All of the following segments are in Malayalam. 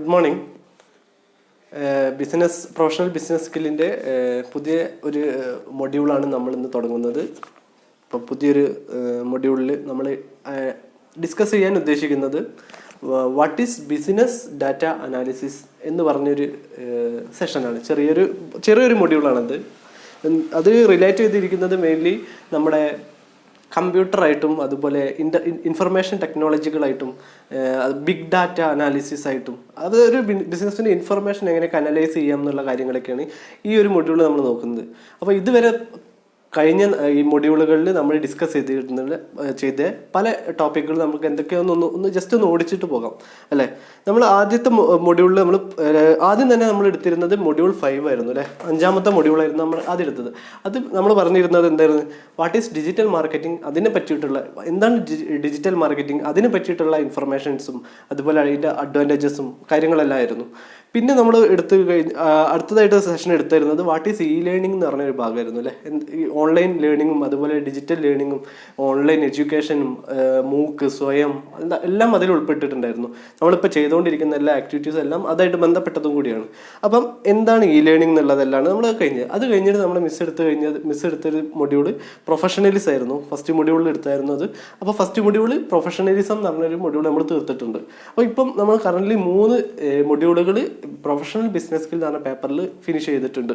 Good morning. പ്രൊഫഷണൽ ബിസിനസ് സ്കില്ലിൻ്റെ പുതിയ ഒരു മൊഡ്യൂളാണ് നമ്മൾ ഇന്ന് തുടങ്ങുന്നത്. അപ്പോൾ പുതിയൊരു മൊഡ്യൂളിൽ നമ്മൾ ഡിസ്കസ് ചെയ്യാൻ ഉദ്ദേശിക്കുന്നത് what is business data analysis എന്ന് പറഞ്ഞൊരു സെഷനാണ്. ചെറിയൊരു മൊഡ്യൂളാണത്. അത് റിലേറ്റ് ചെയ്തിരിക്കുന്നത് മെയിൻലി നമ്മുടെ കമ്പ്യൂട്ടറായിട്ടും അതുപോലെ ഇൻഫർമേഷൻ ടെക്നോളജികളായിട്ടും ബിഗ് ഡാറ്റ അനാലിസിസ് ആയിട്ടും അത് ഒരു ബിസിനസ്സിൻ്റെ ഇൻഫർമേഷൻ എങ്ങനെയൊക്കെ അനലൈസ് ചെയ്യാം എന്നുള്ള കാര്യങ്ങളൊക്കെയാണ് ഈ ഒരു മൊഡ്യൂൾ നമ്മൾ നോക്കുന്നത്. അപ്പോൾ ഇതുവരെ കഴിഞ്ഞ ഈ മൊഡ്യൂളുകളിൽ നമ്മൾ ഡിസ്കസ് ചെയ്ത പല ടോപ്പിക്കുകൾ നമുക്ക് എന്തൊക്കെയാണെന്ന് ജസ്റ്റ് ഒന്ന് ഓടിച്ചിട്ട് പോകാം അല്ലേ. നമ്മൾ ആദ്യത്തെ മൊഡ്യൂളിൽ ആദ്യം തന്നെ നമ്മൾ എടുത്തിരുന്നത് മൊഡ്യൂൾ 5 ആയിരുന്നു അല്ലേ. 5ാമത്തെ മൊഡ്യൂളായിരുന്നു നമ്മൾ ആദ്യം എടുത്തത്. അത് നമ്മൾ പറഞ്ഞിരുന്നത് എന്തായിരുന്നു, വാട്ട് ഈസ് ഡിജിറ്റൽ മാർക്കറ്റിംഗ്, അതിനെ പറ്റിയിട്ടുള്ള എന്താണ് ഡിജിറ്റൽ മാർക്കറ്റിംഗ്, അതിനെ പറ്റിയിട്ടുള്ള ഇൻഫർമേഷൻസും അതുപോലെ അതിൻ്റെ അഡ്വാൻറ്റേജസും കാര്യങ്ങളെല്ലാം ആയിരുന്നു. പിന്നെ നമ്മൾ അടുത്തതായിട്ട് സെഷൻ എടുത്തിരുന്നത് വാട്ട് ഈസ് ഇ ലേണിംഗ് എന്ന് പറഞ്ഞൊരു ഭാഗമായിരുന്നു അല്ലേ. ഈ ഓൺലൈൻ ലേണിങ്ങും അതുപോലെ ഡിജിറ്റൽ ലേണിങ്ങും ഓൺലൈൻ എഡ്യൂക്കേഷനും മൂക്ക് സ്വയം എല്ലാം അതിൽ ഉൾപ്പെട്ടിട്ടുണ്ടായിരുന്നു. നമ്മളിപ്പോൾ ചെയ്തുകൊണ്ടിരിക്കുന്ന എല്ലാ ആക്ടിവിറ്റീസും എല്ലാം അതായിട്ട് ബന്ധപ്പെട്ടതും കൂടിയാണ്. അപ്പം എന്താണ് ഇ ലേണിംഗ് എന്നുള്ളതെല്ലാം നമ്മൾ അത് കഴിഞ്ഞിട്ട് നമ്മൾ മിസ് എടുത്തൊരു മൊഡ്യൂള് പ്രൊഫഷണലിസം ആയിരുന്നു. ഫസ്റ്റ് മൊഡ്യൂളിൽ എടുത്തായിരുന്നു അത്. അപ്പോൾ ഫസ്റ്റ് മൊഡ്യൂള് പ്രൊഫഷണലിസം എന്ന് പറഞ്ഞൊരു മൊഡ്യൂൾ നമ്മൾ തീർത്തിട്ടുണ്ട്. അപ്പോൾ ഇപ്പം നമ്മൾ കറൻ്റ്ലി 3 മൊഡ്യൂളുകൾ പ്രൊഫഷണൽ ബിസിനസ് സ്കിൽ എന്ന് പറഞ്ഞ പേപ്പറിൽ ഫിനിഷ് ചെയ്തിട്ടുണ്ട്.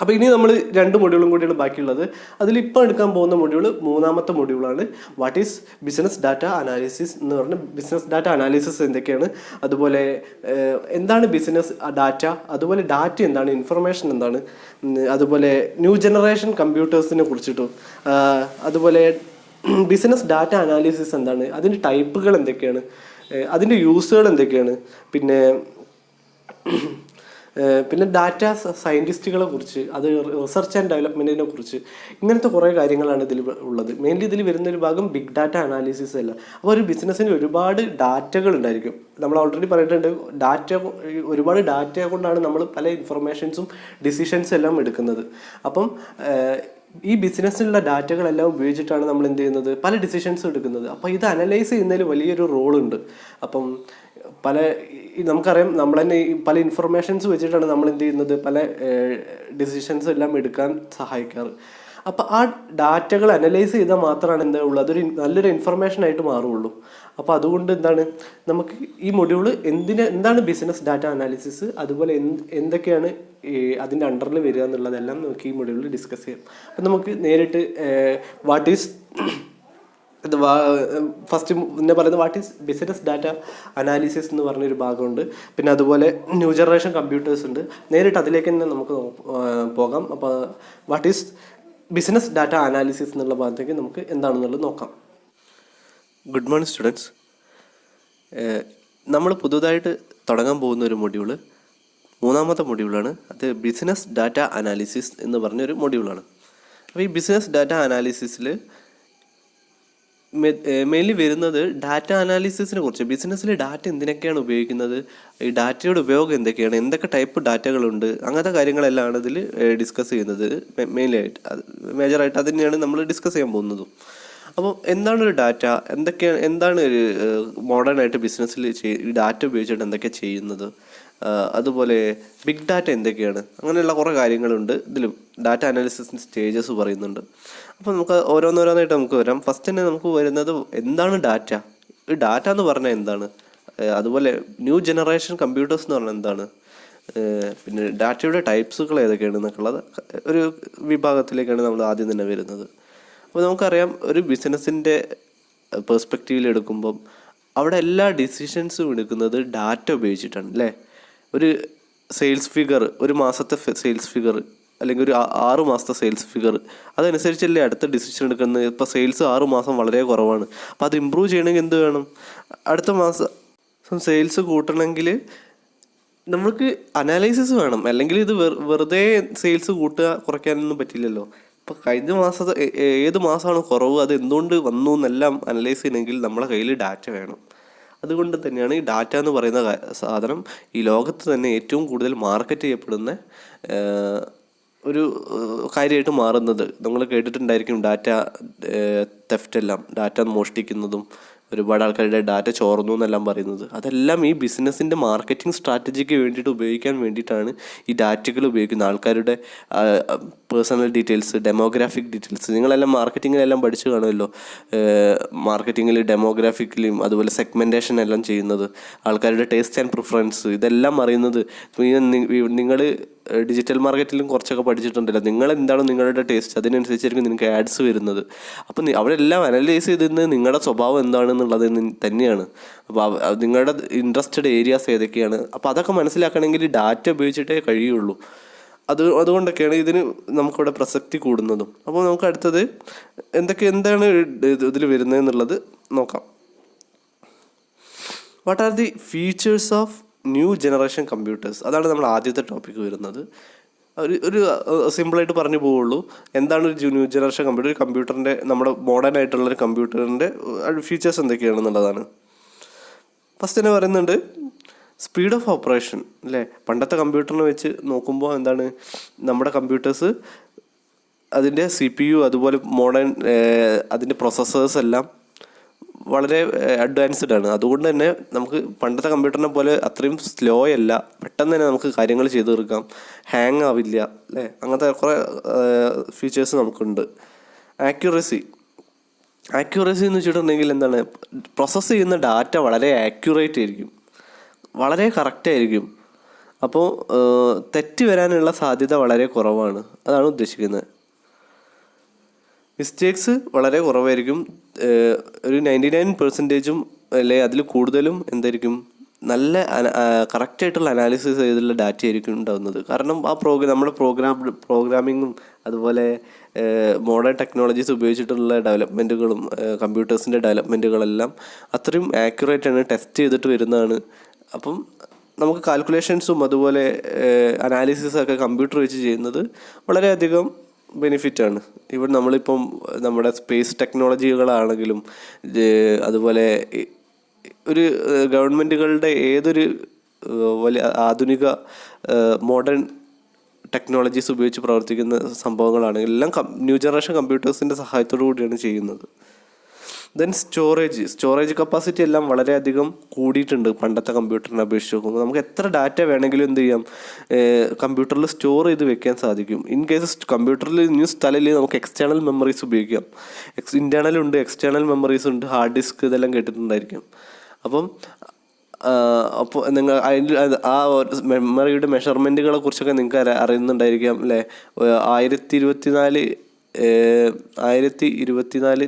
അപ്പോൾ ഇനി നമ്മൾ 2 മൊഡ്യൂളും കൂടിയാണ് ബാക്കിയുള്ളത്. അതിലിപ്പോൾ എടുക്കാൻ പോകുന്ന മൊഡ്യൂൾ 3ാമത്തെ മൊഡ്യൂളാണ്. What is business data analysis എന്ന് പറഞ്ഞാൽ ബിസിനസ് ഡാറ്റ അനാലിസിസ് എന്തൊക്കെയാണ്, അതുപോലെ എന്താണ് ബിസിനസ് ഡാറ്റ, അതുപോലെ ഡാറ്റ എന്താണ്, ഇൻഫർമേഷൻ എന്താണ്, അതുപോലെ ന്യൂ ജനറേഷൻ കമ്പ്യൂട്ടേഴ്സിനെ കുറിച്ചിട്ടും, അതുപോലെ ബിസിനസ് ഡാറ്റ അനാലിസിസ് എന്താണ്, അതിൻ്റെ ടൈപ്പുകൾ എന്തൊക്കെയാണ്, അതിൻ്റെ യൂസുകൾ എന്തൊക്കെയാണ്, പിന്നെ ഡാറ്റ സയൻറ്റിസ്റ്റുകളെ കുറിച്ച്, അത് റിസർച്ച് ആൻഡ് ഡെവലപ്മെൻറ്റിനെ കുറിച്ച്, ഇങ്ങനത്തെ കുറേ കാര്യങ്ങളാണ് ഇതിൽ ഉള്ളത്. മെയിൻലി ഇതിൽ വരുന്നൊരു ഭാഗം ബിഗ് ഡാറ്റ അനാലിസിസ് അല്ല. അപ്പോൾ ഒരു ബിസിനസ്സിന് ഒരുപാട് ഡാറ്റകൾ ഉണ്ടായിരിക്കും. നമ്മൾ ഓൾറെഡി പറഞ്ഞിട്ടുണ്ട്, ഒരുപാട് ഡാറ്റ കൊണ്ടാണ് നമ്മൾ പല ഇൻഫർമേഷൻസും ഡിസിഷൻസും എല്ലാം എടുക്കുന്നത്. അപ്പം ഈ ബിസിനസ്സിലുള്ള ഡാറ്റകളെല്ലാം ഉപയോഗിച്ചിട്ടാണ് നമ്മൾ എന്ത് ചെയ്യുന്നത്, പല ഡിസിഷൻസും എടുക്കുന്നത്. അപ്പോൾ ഇത് അനലൈസ് ചെയ്യുന്നതിൽ വലിയൊരു റോളുണ്ട്. അപ്പം നമുക്കറിയാം, നമ്മൾ തന്നെ പല ഇൻഫർമേഷൻസ് വെച്ചിട്ടാണ് നമ്മൾ എന്ത് ചെയ്യുന്നത്, പല ഡിസിഷൻസ് എല്ലാം എടുക്കാൻ സഹായിക്കാറ്. അപ്പോൾ ആ ഡാറ്റകൾ അനലൈസ് ചെയ്താൽ മാത്രമാണ് എന്താ ഉള്ളത്, അതൊരു നല്ലൊരു ഇൻഫർമേഷനായിട്ട് മാറുകയുള്ളൂ. അപ്പോൾ അതുകൊണ്ട് നമുക്ക് ഈ മൊഡ്യൂൾ എന്താണ് ബിസിനസ് ഡാറ്റ അനാലിസിസ്, അതുപോലെ എന്തൊക്കെയാണ് അതിൻ്റെ അണ്ടറിൽ വരിക എന്നുള്ളതെല്ലാം നമുക്ക് ഈ മൊഡ്യൂളിൽ ഡിസ്കസ് ചെയ്യാം. അപ്പം നമുക്ക് നേരിട്ട് വാട്ട് ഈസ് ഫസ്റ്റ് പറയുന്നത് what is business data analysis എന്ന് പറഞ്ഞൊരു ഭാഗമുണ്ട്. പിന്നെ അതുപോലെ ന്യൂ ജനറേഷൻ കമ്പ്യൂട്ടേഴ്സ് ഉണ്ട്. നേരിട്ട് അതിലേക്ക് തന്നെ നമുക്ക് പോകാം. അപ്പോൾ what is business data analysis എന്നുള്ള ഭാഗത്തേക്ക് നമുക്ക് എന്താണെന്നുള്ളത് നോക്കാം. Good morning students. നമ്മൾ പുതുതായിട്ട് തുടങ്ങാൻ പോകുന്ന ഒരു മൊഡ്യൂള് 3ാമത്തെ മൊഡ്യൂളാണ്. അത് ബിസിനസ് ഡാറ്റ അനാലിസിസ് എന്ന് പറഞ്ഞൊരു മൊഡ്യൂളാണ്. അപ്പോൾ ഈ ബിസിനസ് ഡാറ്റ അനാലിസിസിൽ മെയിൻലി വരുന്നത് ഡാറ്റ അനാലിസിസിനെ കുറിച്ച്, ബിസിനസ്സിൽ ഡാറ്റ എന്തിനൊക്കെയാണ് ഉപയോഗിക്കുന്നത്, ഈ ഡാറ്റയുടെ ഉപയോഗം എന്തൊക്കെയാണ്, എന്തൊക്കെ ടൈപ്പ് ഡാറ്റകളുണ്ട്, അങ്ങനത്തെ കാര്യങ്ങളെല്ലാം ഇതിൽ ഡിസ്കസ് ചെയ്യുന്നത്. മേജറായിട്ട് അത് തന്നെയാണ് നമ്മൾ ഡിസ്കസ് ചെയ്യാൻ പോകുന്നതും. അപ്പോൾ എന്താണ് ഒരു ഡാറ്റ, എന്താണ് ഒരു മോഡേൺ ആയിട്ട് ബിസിനസ്സിൽ ഈ ഡാറ്റ ഉപയോഗിച്ചിട്ട് എന്തൊക്കെ ചെയ്യുന്നത്, അതുപോലെ ബിഗ് ഡാറ്റ എന്തൊക്കെയാണ്, അങ്ങനെയുള്ള കുറേ കാര്യങ്ങളുണ്ട് ഇതിൽ. ഡാറ്റ അനാലിസിസിൻ്റെ സ്റ്റേജസ് പറയുന്നുണ്ട്. അപ്പോൾ നമുക്ക് ഓരോന്നോരോന്നായിട്ട് നമുക്ക് വരാം. ഫസ്റ്റ് തന്നെ നമുക്ക് വരുന്നത് എന്താണ് ഡാറ്റ, ഈ ഡാറ്റ എന്ന് പറഞ്ഞാൽ എന്താണ്, അതുപോലെ ന്യൂ ജനറേഷൻ കമ്പ്യൂട്ടേഴ്സ് എന്ന് പറഞ്ഞാൽ എന്താണ്, പിന്നെ ഡാറ്റയുടെ ടൈപ്സുകൾ ഏതൊക്കെയാണ് എന്നൊക്കെയുള്ളത് ഒരു വിഭാഗത്തിലേക്കാണ് നമ്മൾ ആദ്യം തന്നെ വരുന്നത്. അപ്പോൾ നമുക്കറിയാം, ഒരു ബിസിനസ്സിൻ്റെ പെർസ്പെക്റ്റീവിൽ എടുക്കുമ്പം അവിടെ എല്ലാ ഡിസിഷൻസും എടുക്കുന്നത് ഡാറ്റ ഉപയോഗിച്ചിട്ടാണ് അല്ലേ. ഒരു സെയിൽസ് ഫിഗർ, ഒരു മാസത്തെ സെയിൽസ് ഫിഗർ അല്ലെങ്കിൽ ഒരു 6 മാസത്തെ സെയിൽസ് ഫിഗർ, അതനുസരിച്ചല്ലേ അടുത്ത ഡിസിഷൻ എടുക്കുന്നത്. ഇപ്പോൾ സെയിൽസ് 6 മാസം വളരെ കുറവാണ്. അപ്പോൾ അത് ഇമ്പ്രൂവ് ചെയ്യണമെങ്കിൽ എന്ത് വേണം, അടുത്ത മാസം സെയിൽസ് കൂട്ടണമെങ്കിൽ നമുക്ക് അനാലിസിസ് വേണം. അല്ലെങ്കിൽ ഇത് വെറുതെ സെയിൽസ് കൂട്ടുക കുറയ്ക്കാനൊന്നും പറ്റില്ലല്ലോ. ഇപ്പോൾ കഴിഞ്ഞ മാസത്തെ ഏത് മാസമാണ് കുറവ്, അത് എന്തുകൊണ്ട് വന്നു എന്നെല്ലാം അനലൈസ് ചെയ്യണമെങ്കിൽ നമ്മളെ കയ്യിൽ ഡാറ്റ വേണം. അതുകൊണ്ട് തന്നെയാണ് ഈ ഡാറ്റ എന്ന് പറയുന്ന സാധനം ഈ ലോകത്ത് തന്നെ ഏറ്റവും കൂടുതൽ മാർക്കറ്റ് ചെയ്യപ്പെടുന്ന ഒരു കാര്യമായിട്ട് മാറുന്നത്. നിങ്ങൾ കേട്ടിട്ടുണ്ടായിരിക്കും ഡാറ്റ തെഫ്റ്റ് എല്ലാം, ഡാറ്റ മോഷ്ടിക്കുന്നതും ഒരുപാട് ആൾക്കാരുടെ ഡാറ്റ ചോർന്നു എന്നെല്ലാം പറയുന്നത്. അതെല്ലാം ഈ ബിസിനസ്സിൻ്റെ മാർക്കറ്റിംഗ് സ്ട്രാറ്റജിക്ക് വേണ്ടിയിട്ട് ഉപയോഗിക്കാൻ വേണ്ടിയിട്ടാണ് ഈ ഡാറ്റകൾ ഉപയോഗിക്കുന്നത്. ആൾക്കാരുടെ പേഴ്സണൽ ഡീറ്റെയിൽസ്, ഡെമോഗ്രാഫിക് ഡീറ്റെയിൽസ്, നിങ്ങളെല്ലാം മാർക്കറ്റിങ്ങിലെല്ലാം പഠിച്ചു കാണുമല്ലോ. മാർക്കറ്റിങ്ങിൽ ഡെമോഗ്രാഫിക്കിലും അതുപോലെ സെഗ്മെൻറ്റേഷൻ എല്ലാം ചെയ്യുന്നത്, ആൾക്കാരുടെ ടേസ്റ്റ് ആൻഡ് പ്രിഫറൻസ്, ഇതെല്ലാം അറിയുന്നത്. നിങ്ങൾ ഡിജിറ്റൽ മാർക്കറ്റിലും കുറച്ചൊക്കെ പഠിച്ചിട്ടുണ്ടല്ലോ. നിങ്ങളെന്താണോ നിങ്ങളുടെ ടേസ്റ്റ്, അതിനനുസരിച്ചായിരിക്കും നിങ്ങൾക്ക് ആഡ്സ് വരുന്നത്. അപ്പം അവരെല്ലാം അനലൈസ് ചെയ്തിരുന്നത് നിങ്ങളുടെ സ്വഭാവം എന്താണെന്നുള്ളത് തന്നെയാണ്. അപ്പോൾ നിങ്ങളുടെ ഇൻട്രസ്റ്റഡ് ഏരിയാസ് ഏതൊക്കെയാണ്, അപ്പോൾ അതൊക്കെ മനസ്സിലാക്കണമെങ്കിൽ ഡാറ്റ ഉപയോഗിച്ചിട്ടേ കഴിയുള്ളൂ. അതുകൊണ്ടൊക്കെയാണ് ഇതിന് നമുക്കിവിടെ പ്രസക്തി കൂടുന്നതും. അപ്പോൾ നമുക്ക് അടുത്തത് എന്താണ് ഇതിൽ വരുന്നതെന്നുള്ളത് നോക്കാം. What are the features of new generation computers? അതാണ് നമ്മൾ ആദ്യത്തെ ടോപ്പിക്ക് വരുന്നത്. ഒരു സിമ്പിളായിട്ട് പറഞ്ഞു പോവുള്ളൂ. എന്താണ് ഒരു ന്യൂ ജനറേഷൻ കമ്പ്യൂട്ടർ? ഒരു കമ്പ്യൂട്ടറിൻ്റെ, നമ്മുടെ മോഡേൺ ആയിട്ടുള്ളൊരു കമ്പ്യൂട്ടറിൻ്റെ ഫീച്ചേഴ്സ് എന്തൊക്കെയാണെന്നുള്ളതാണ്. ഫസ്റ്റ് തന്നെ പറയുന്നുണ്ട് സ്പീഡ് ഓഫ് ഓപ്പറേഷൻ, അല്ലേ? പണ്ടത്തെ കമ്പ്യൂട്ടറിനെ വെച്ച് നോക്കുമ്പോൾ എന്താണ്, നമ്മുടെ കമ്പ്യൂട്ടേഴ്സ് അതിൻ്റെ CPU അതുപോലെ മോഡേൺ അതിൻ്റെ പ്രൊസസ്സേഴ്സ് എല്ലാം വളരെ അഡ്വാൻസ്ഡ് ആണ്. അതുകൊണ്ട് തന്നെ നമുക്ക് പണ്ടത്തെ കമ്പ്യൂട്ടറിനെ പോലെ അത്രയും സ്ലോ അല്ല, പെട്ടെന്ന് തന്നെ നമുക്ക് കാര്യങ്ങൾ ചെയ്തു തീർക്കാം, ഹാങ് ആവില്ല, അല്ലേ? അങ്ങനത്തെ കുറേ ഫീച്ചേഴ്സ് നമുക്കുണ്ട്. ആക്യുറസി എന്ന് വെച്ചിട്ടുണ്ടെങ്കിൽ എന്താണ്, പ്രോസസ്സ് ചെയ്യുന്ന ഡാറ്റ വളരെ ആക്യുറേറ്റ് ആയിരിക്കും, വളരെ കറക്റ്റായിരിക്കും. അപ്പോൾ തെറ്റ് വരാനുള്ള സാധ്യത വളരെ കുറവാണ്. അതാണ് ഉദ്ദേശിക്കുന്നത്. മിസ്റ്റേക്സ് വളരെ കുറവായിരിക്കും. ഒരു 99% അല്ലെ അതിൽ കൂടുതലും എന്തായിരിക്കും, നല്ല കറക്റ്റായിട്ടുള്ള അനാലിസിസ് ചെയ്തുള്ള ഡാറ്റ ആയിരിക്കും ഉണ്ടാകുന്നത്. കാരണം ആ നമ്മുടെ പ്രോഗ്രാമിങ്ങും അതുപോലെ മോഡേൺ ടെക്നോളജീസ് ഉപയോഗിച്ചിട്ടുള്ള ഡെവലപ്മെൻറ്റുകളും കമ്പ്യൂട്ടേഴ്സിൻ്റെ ഡെവലപ്മെൻറ്റുകളെല്ലാം അത്രയും ആക്യുറേറ്റാണ്, ടെസ്റ്റ് ചെയ്തിട്ട് വരുന്നതാണ്. അപ്പം നമുക്ക് കാൽക്കുലേഷൻസും അതുപോലെ അനാലിസിസൊക്കെ കമ്പ്യൂട്ടർ വെച്ച് ചെയ്യുന്നത് വളരെയധികം ബെനിഫിറ്റാണ്. ഇവിടെ നമ്മളിപ്പം നമ്മുടെ സ്പേസ് ടെക്നോളജികളാണെങ്കിലും അതുപോലെ ഒരു ഗവൺമെൻറ്റുകളുടെ ഏതൊരു വലിയ ആധുനിക മോഡേൺ ടെക്നോളജീസ് ഉപയോഗിച്ച് പ്രവർത്തിക്കുന്ന സംഭവങ്ങളാണെങ്കിൽ എല്ലാം ന്യൂ ജനറേഷൻ കമ്പ്യൂട്ടേഴ്സിൻ്റെ സഹായത്തോടു കൂടിയാണ് ചെയ്യുന്നത്. ദെൻ സ്റ്റോറേജ് കപ്പാസിറ്റി എല്ലാം വളരെയധികം കൂടിയിട്ടുണ്ട് പണ്ടത്തെ കമ്പ്യൂട്ടറിനെ അപേക്ഷിച്ച് നോക്കുമ്പോൾ. നമുക്ക് എത്ര ഡാറ്റ വേണമെങ്കിലും എന്ത് ചെയ്യാം, കമ്പ്യൂട്ടറിൽ സ്റ്റോർ ചെയ്ത് വെക്കാൻ സാധിക്കും. ഇൻ കേസ് കമ്പ്യൂട്ടറിൽ ഇനി സ്ഥലമില്ല, നമുക്ക് എക്സ്റ്റേണൽ മെമ്മറീസ് ഉപയോഗിക്കാം. ഇൻറ്റേർണലുണ്ട്, എക്സ്റ്റേണൽ മെമ്മറീസ് ഉണ്ട്, ഹാർഡ് ഡിസ്ക്, ഇതെല്ലാം കേട്ടിട്ടുണ്ടായിരിക്കും. അപ്പോൾ നിങ്ങൾ അതിൽ ആ മെമ്മറിയുടെ മെഷർമെൻറ്റുകളെ കുറിച്ചൊക്കെ നിങ്ങൾക്ക് അറിയുന്നുണ്ടായിരിക്കാം, അല്ലേ? 1024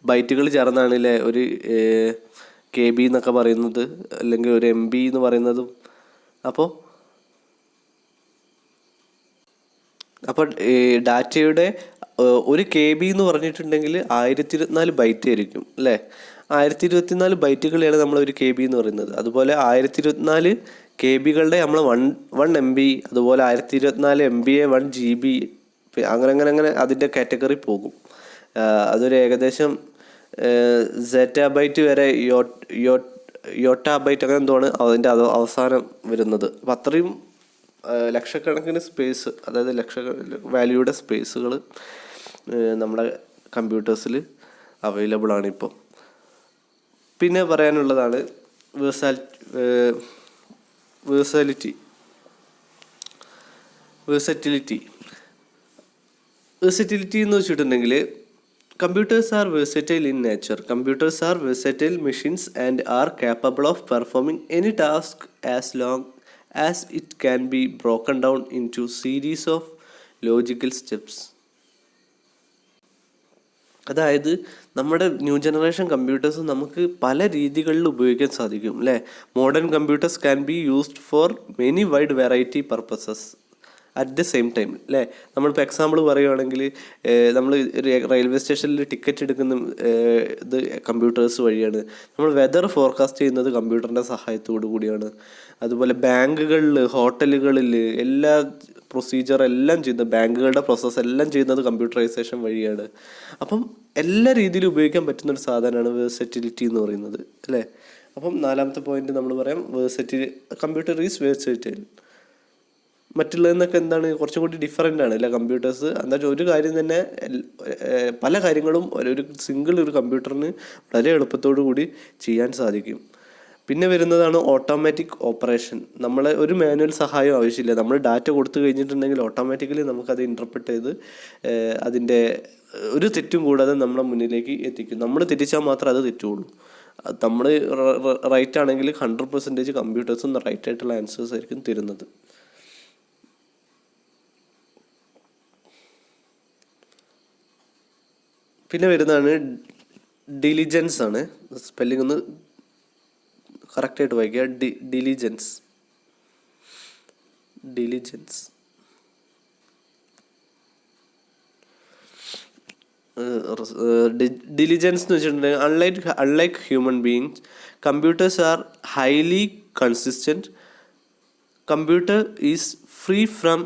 ബൈറ്റുകൾ ചേർന്നാണ്, അല്ലേ, ഒരു KB എന്നൊക്കെ പറയുന്നത്, അല്ലെങ്കിൽ ഒരു MB എന്ന് പറയുന്നതും. അപ്പോൾ ഡാറ്റയുടെ ഒരു KB എന്ന് പറഞ്ഞിട്ടുണ്ടെങ്കിൽ 1024 ബൈറ്റ് ആയിരിക്കും, അല്ലേ? 1024 ബൈറ്റുകളെയാണ് നമ്മൾ ഒരു KB എന്ന് പറയുന്നത്. അതുപോലെ 1024 KB നമ്മൾ 1 MB, അതുപോലെ 1024 MB 1 GB, അങ്ങനെ അതിൻ്റെ കാറ്റഗറി പോകും. അതൊരു ഏകദേശം സെറ്റാബൈറ്റ് വരെ യോട്ടാബൈറ്റ് അങ്ങനെ എന്തോണ് അതിൻ്റെ അവസാനം വരുന്നത്. അപ്പം അത്രയും ലക്ഷക്കണക്കിന് സ്പേസ്, അതായത് വാല്യൂയുടെ സ്പേസുകൾ നമ്മുടെ കമ്പ്യൂട്ടേഴ്സിൽ അവൈലബിൾ ആണ് ഇപ്പോൾ. പിന്നെ പറയാനുള്ളതാണ് വേഴ്സാറ്റിലിറ്റി എന്ന് വെച്ചിട്ടുണ്ടെങ്കിൽ computers are versatile in nature. Computers are versatile machines and are capable of performing any task as long as it can be broken down into series of logical steps. അതായത് നമ്മുടെ ന്യൂ ജനറേഷൻ കമ്പ്യൂട്ടേഴ്സ് നമുക്ക് പല രീതികളിൽ ഉപയോഗിക്കാൻ സാധിക്കും, അല്ലേ? Modern computers can be used for many wide variety purposes at the same time, അല്ലേ? നമ്മളിപ്പോൾ എക്സാമ്പിൾ പറയുകയാണെങ്കിൽ നമ്മൾ ഒരു റെയിൽവേ സ്റ്റേഷനിൽ ടിക്കറ്റ് എടുക്കുന്ന ഇത് കമ്പ്യൂട്ടേഴ്സ് വഴിയാണ്. നമ്മൾ വെതർ ഫോർകാസ്റ്റ് ചെയ്യുന്നത് കമ്പ്യൂട്ടറിൻ്റെ സഹായത്തോടു കൂടിയാണ്. അതുപോലെ ബാങ്കുകളിൽ, ഹോട്ടലുകളിൽ എല്ലാ പ്രൊസീജിയർ എല്ലാം ചെയ്യുന്നത്, ബാങ്കുകളുടെ പ്രോസസ്സ് എല്ലാം ചെയ്യുന്നത് കമ്പ്യൂട്ടറൈസേഷൻ വഴിയാണ്. അപ്പം എല്ലാ രീതിയിലും ഉപയോഗിക്കാൻ പറ്റുന്നൊരു സാധനമാണ് വേഴ്സറ്റിലിറ്റി എന്ന് പറയുന്നത്, അല്ലേ? അപ്പം 4ാമത്തെ പോയിന്റ് നമ്മൾ പറയാം, കമ്പ്യൂട്ടർ ഈസ് വേഴ്സറ്റൈൽ. മറ്റുള്ളതെന്നൊക്കെ എന്താണ് കുറച്ചും കൂടി ഡിഫറെൻ്റ് ആണ് അല്ലേ കമ്പ്യൂട്ടേഴ്സ്. എന്താ വെച്ചാൽ ഒരു കാര്യം തന്നെ പല കാര്യങ്ങളും ഒരു സിംഗിൾ ഒരു കമ്പ്യൂട്ടറിന് വളരെ എളുപ്പത്തോടു കൂടി ചെയ്യാൻ സാധിക്കും. പിന്നെ വരുന്നതാണ് ഓട്ടോമാറ്റിക് ഓപ്പറേഷൻ. നമ്മളെ ഒരു മാനുവൽ സഹായം ആവശ്യമില്ല. നമ്മൾ ഡാറ്റ കൊടുത്തു കഴിഞ്ഞിട്ടുണ്ടെങ്കിൽ ഓട്ടോമാറ്റിക്കലി നമുക്കത് ഇൻ്റർപ്രറ്റ് ചെയ്ത് അതിൻ്റെ ഒരു തെറ്റും കൂടാതെ നമ്മളെ മുന്നിലേക്ക് എത്തിക്കും. നമ്മൾ തെറ്റിച്ചാൽ മാത്രമേ അത് തെറ്റുള്ളൂ. നമ്മൾ റൈറ്റ് ആണെങ്കിൽ 100% കമ്പ്യൂട്ടേഴ്സും റൈറ്റ് ആയിട്ടുള്ള ആൻസേഴ്സ് ആയിരിക്കും തരുന്നത്. പിന്നെ വരുന്നതാണ് ഡിലിജൻസ് ആണ്. സ്പെല്ലിംഗ് ഒന്ന് കറക്റ്റായിട്ട് വായിക്കുക. ഡിലിജൻസ്. ഡിലിജൻസ് എന്ന് വെച്ചിട്ടുണ്ടെങ്കിൽ unlike human beings computers are highly consistent. Computer is free from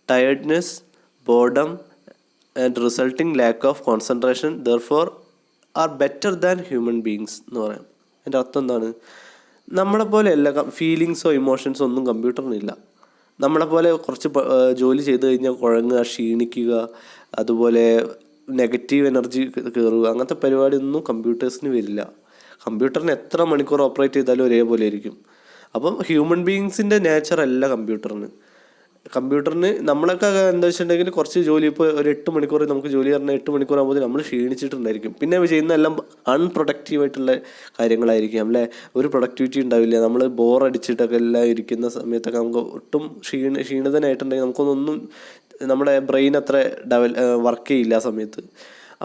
tiredness, boredom and resulting lack of concentration, therefore R better than human beings എന്ന് പറയാം. അതിൻ്റെ അർത്ഥം എന്താണ്? നമ്മളെപ്പോലെയല്ല ഫീലിങ്സോ ഇമോഷൻസോ ഒന്നും കമ്പ്യൂട്ടറിനില്ല. നമ്മളെപ്പോലെ കുറച്ച് ജോലി ചെയ്ത് കഴിഞ്ഞാൽ കുഴങ്ങുക, ക്ഷീണിക്കുക, അതുപോലെ നെഗറ്റീവ് എനർജി കയറുക, അങ്ങനത്തെ പരിപാടിയൊന്നും കമ്പ്യൂട്ടേഴ്സിന് വരില്ല. കമ്പ്യൂട്ടറിന് എത്ര മണിക്കൂർ ഓപ്പറേറ്റ് ചെയ്താലും ഒരേപോലെ ആയിരിക്കും. അപ്പം ഹ്യൂമൻ ബീയിങ്സിൻ്റെ നേച്ചർ അല്ല കമ്പ്യൂട്ടറിന് നമ്മളൊക്കെ എന്താ വെച്ചിട്ടുണ്ടെങ്കിൽ കുറച്ച് ജോലി ഇപ്പോൾ ഒരു 8 മണിക്കൂർ നമുക്ക് ജോലി പറഞ്ഞാൽ 8 മണിക്കൂർ ആകുമ്പോൾ നമ്മൾ ക്ഷീണിച്ചിട്ടുണ്ടായിരിക്കും. പിന്നെ ചെയ്യുന്ന എല്ലാം അൺപ്രൊഡക്റ്റീവായിട്ടുള്ള കാര്യങ്ങളായിരിക്കും അല്ലേ. ഒരു പ്രൊഡക്ടിവിറ്റി ഉണ്ടാവില്ല. നമ്മൾ ബോറടിച്ചിട്ടൊക്കെ എല്ലാം ഇരിക്കുന്ന സമയത്തൊക്കെ നമുക്ക് ഒട്ടും ക്ഷീണിതനായിട്ടുണ്ടെങ്കിൽ നമുക്കൊന്നും നമ്മുടെ ബ്രെയിൻ അത്ര വർക്ക് ചെയ്യില്ല ആ സമയത്ത്.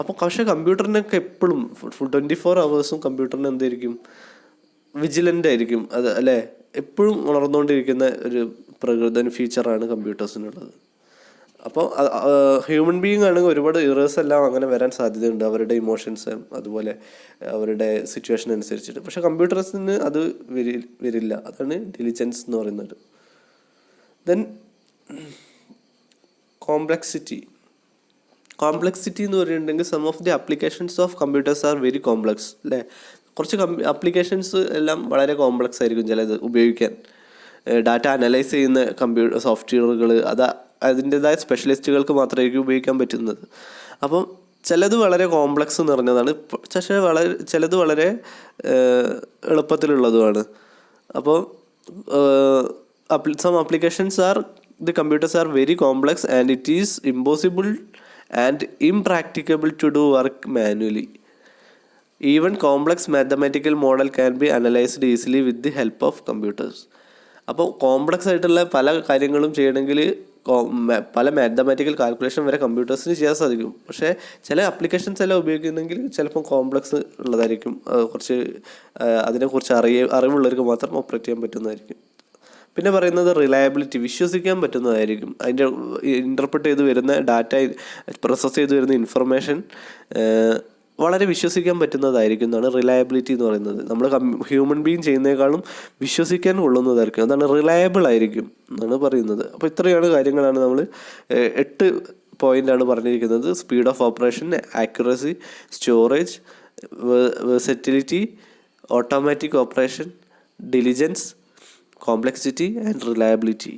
അപ്പോൾ പക്ഷേ കമ്പ്യൂട്ടറിനൊക്കെ എപ്പോഴും 24 hours കമ്പ്യൂട്ടറിന് എന്തായിരിക്കും, വിജിലൻ്റ് ആയിരിക്കും അത് അല്ലേ. എപ്പോഴും ഉണർന്നുകൊണ്ടിരിക്കുന്ന ഒരു പ്രകൃതൻ ഫീച്ചറാണ് കമ്പ്യൂട്ടേഴ്സിനുള്ളത്. അപ്പോൾ ഹ്യൂമൻ ബീയിങ് ആണെങ്കിൽ ഒരുപാട് ഇറേഴ്സ് എല്ലാം അങ്ങനെ വരാൻ സാധ്യതയുണ്ട്, അവരുടെ ഇമോഷൻസ് അതുപോലെ അവരുടെ സിറ്റുവേഷൻ അനുസരിച്ചിട്ട്. പക്ഷേ കമ്പ്യൂട്ടേഴ്സിന് അത് വരില്ല. അതാണ് ഡിലിജൻസ് എന്ന് പറയുന്നത്. ദെൻ കോംപ്ലക്സിറ്റി എന്ന് പറയുന്നുണ്ടെങ്കിൽ some of the applications of computers are very complex അല്ലേ. കുറച്ച് ആപ്ലിക്കേഷൻസ് എല്ലാം വളരെ കോംപ്ലക്സ് ആയിരിക്കും ചിലത് ഉപയോഗിക്കാൻ. ഡാറ്റ അനലൈസ് ചെയ്യുന്ന സോഫ്റ്റ്വെയറുകൾ അതിൻ്റെതായ സ്പെഷ്യലിസ്റ്റുകൾക്ക് മാത്രമായിരിക്കും ഉപയോഗിക്കാൻ പറ്റുന്നത്. അപ്പം ചിലത് വളരെ കോംപ്ലക്സ് നിറഞ്ഞതാണ്, പക്ഷേ ചിലത് വളരെ എളുപ്പത്തിലുള്ളതുമാണ്. അപ്പോൾ some applications are the computers are very complex and it is impossible and impracticable to do work manually. Even complex mathematical model can be analysed easily with the help of computers. അപ്പോൾ കോംപ്ലക്സ് ആയിട്ടുള്ള പല കാര്യങ്ങളും ചെയ്യണമെങ്കിൽ പല മാത്തമാറ്റിക്കൽ കാൽക്കുലേഷൻ വരെ കമ്പ്യൂട്ടേഴ്സിന് ചെയ്യാൻ സാധിക്കും. പക്ഷേ ചില ആപ്ലിക്കേഷൻസ് എല്ലാം ഉപയോഗിക്കുന്നെങ്കിൽ ചിലപ്പം കോംപ്ലക്സ് ഉള്ളതായിരിക്കും, കുറച്ച് അതിനെക്കുറിച്ച് അറിവുള്ളവർക്ക് മാത്രം ഓപ്പറേറ്റ് ചെയ്യാൻ പറ്റുന്നതായിരിക്കും. പിന്നെ പറയുന്നത് റിലയബിലിറ്റി, വിശ്വസിക്കാൻ പറ്റുന്നതായിരിക്കും. അതിൻ്റെ ഇൻ്റർപ്രറ്റ് ചെയ്ത് വരുന്ന ഡാറ്റ, പ്രോസസ്സ് ചെയ്ത് വരുന്ന ഇൻഫർമേഷൻ വളരെ വിശ്വസിക്കാൻ പറ്റുന്നതായിരിക്കും എന്നാണ് റിലയബിലിറ്റി എന്ന് പറയുന്നത്. നമ്മൾ ഹ്യൂമൻ ബീയിങ് ചെയ്യുന്നതിനേക്കാളും വിശ്വസിക്കാൻ കൊള്ളുന്നതായിരിക്കും, അതാണ് റിലയബിൾ ആയിരിക്കും എന്നാണ് പറയുന്നത്. അപ്പോൾ ഇത്രയാണ് കാര്യങ്ങളാണ് നമ്മൾ 8 പോയിൻ്റാണ് പറഞ്ഞിരിക്കുന്നത്. Speed of operation, accuracy, storage, versatility, automatic operation, diligence, complexity and reliability.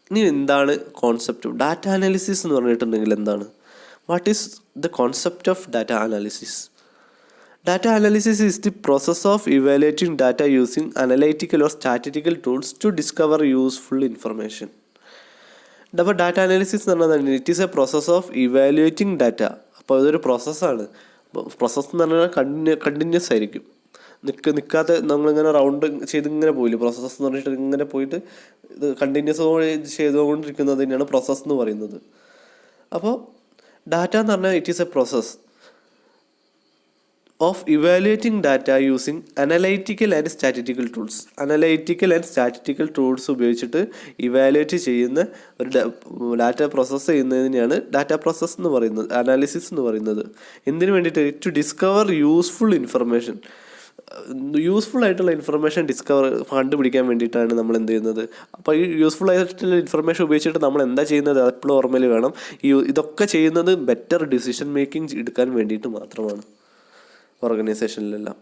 ഇനി എന്താണ് കോൺസെപ്റ്റ് ഡാറ്റ അനാലിസിസ് എന്ന് പറഞ്ഞിട്ടുണ്ടെങ്കിൽ എന്താണ്? What is the concept of data analysis? Data analysis is the process of evaluating data using analytical or statistical tools to discover useful information. അപ്പോൾ ഡാറ്റ അനാലിസിസ് എന്ന് പറഞ്ഞാൽ it is a process of evaluating data. അപ്പോൾ അതൊരു പ്രോസസ്സാണ്. അപ്പോൾ പ്രോസസ്സ് എന്ന് പറഞ്ഞാൽ കണ്ടിന്യൂസ് ആയിരിക്കും, നിൽക്കാതെ നമ്മളിങ്ങനെ റൗണ്ട് ചെയ്ത് ഇങ്ങനെ പോയില്ലേ. പ്രോസസ്സ് എന്ന് പറഞ്ഞിട്ട് ഇങ്ങനെ പോയിട്ട് ഇത് കണ്ടിന്യൂസ് ചെയ്തുകൊണ്ടിരിക്കുന്നത് തന്നെയാണ് പ്രോസസ്സ് എന്ന് പറയുന്നത്. അപ്പോൾ ഡാറ്റ എന്ന് പറഞ്ഞാൽ it is a process of evaluating data using analytical and statistical tools ഉപയോഗിച്ചിട്ട് ഇവാലുവേറ്റ് ചെയ്യുന്ന ഒരു ഡാറ്റ പ്രോസസ്സ് ചെയ്യുന്നതിനെയാണ് ഡാറ്റ പ്രോസസ്സ് എന്ന് പറയുന്നത്, അനാലിസിസ് എന്ന് പറയുന്നത്. എന്തിനു വേണ്ടിയിട്ട്? To discover useful information. Useful ആയിട്ടുള്ള ഇൻഫർമേഷൻ കണ്ടുപിടിക്കാൻ വേണ്ടിയിട്ടാണ് നമ്മൾ എന്ത് ചെയ്യുന്നത്. അപ്പോൾ ഈ യൂസ്ഫുൾ ആയിട്ടുള്ള ഇൻഫർമേഷൻ ഉപയോഗിച്ചിട്ട് നമ്മൾ എന്താ ചെയ്യുന്നത് എപ്പോഴും ഓർമ്മയിൽ വേണം. ഇതൊക്കെ ചെയ്യുന്നത് ബെറ്റർ ഡിസിഷൻ മേക്കിംഗ് എടുക്കാൻ വേണ്ടിയിട്ട് മാത്രമാണ് ഓർഗനൈസേഷനിലെല്ലാം.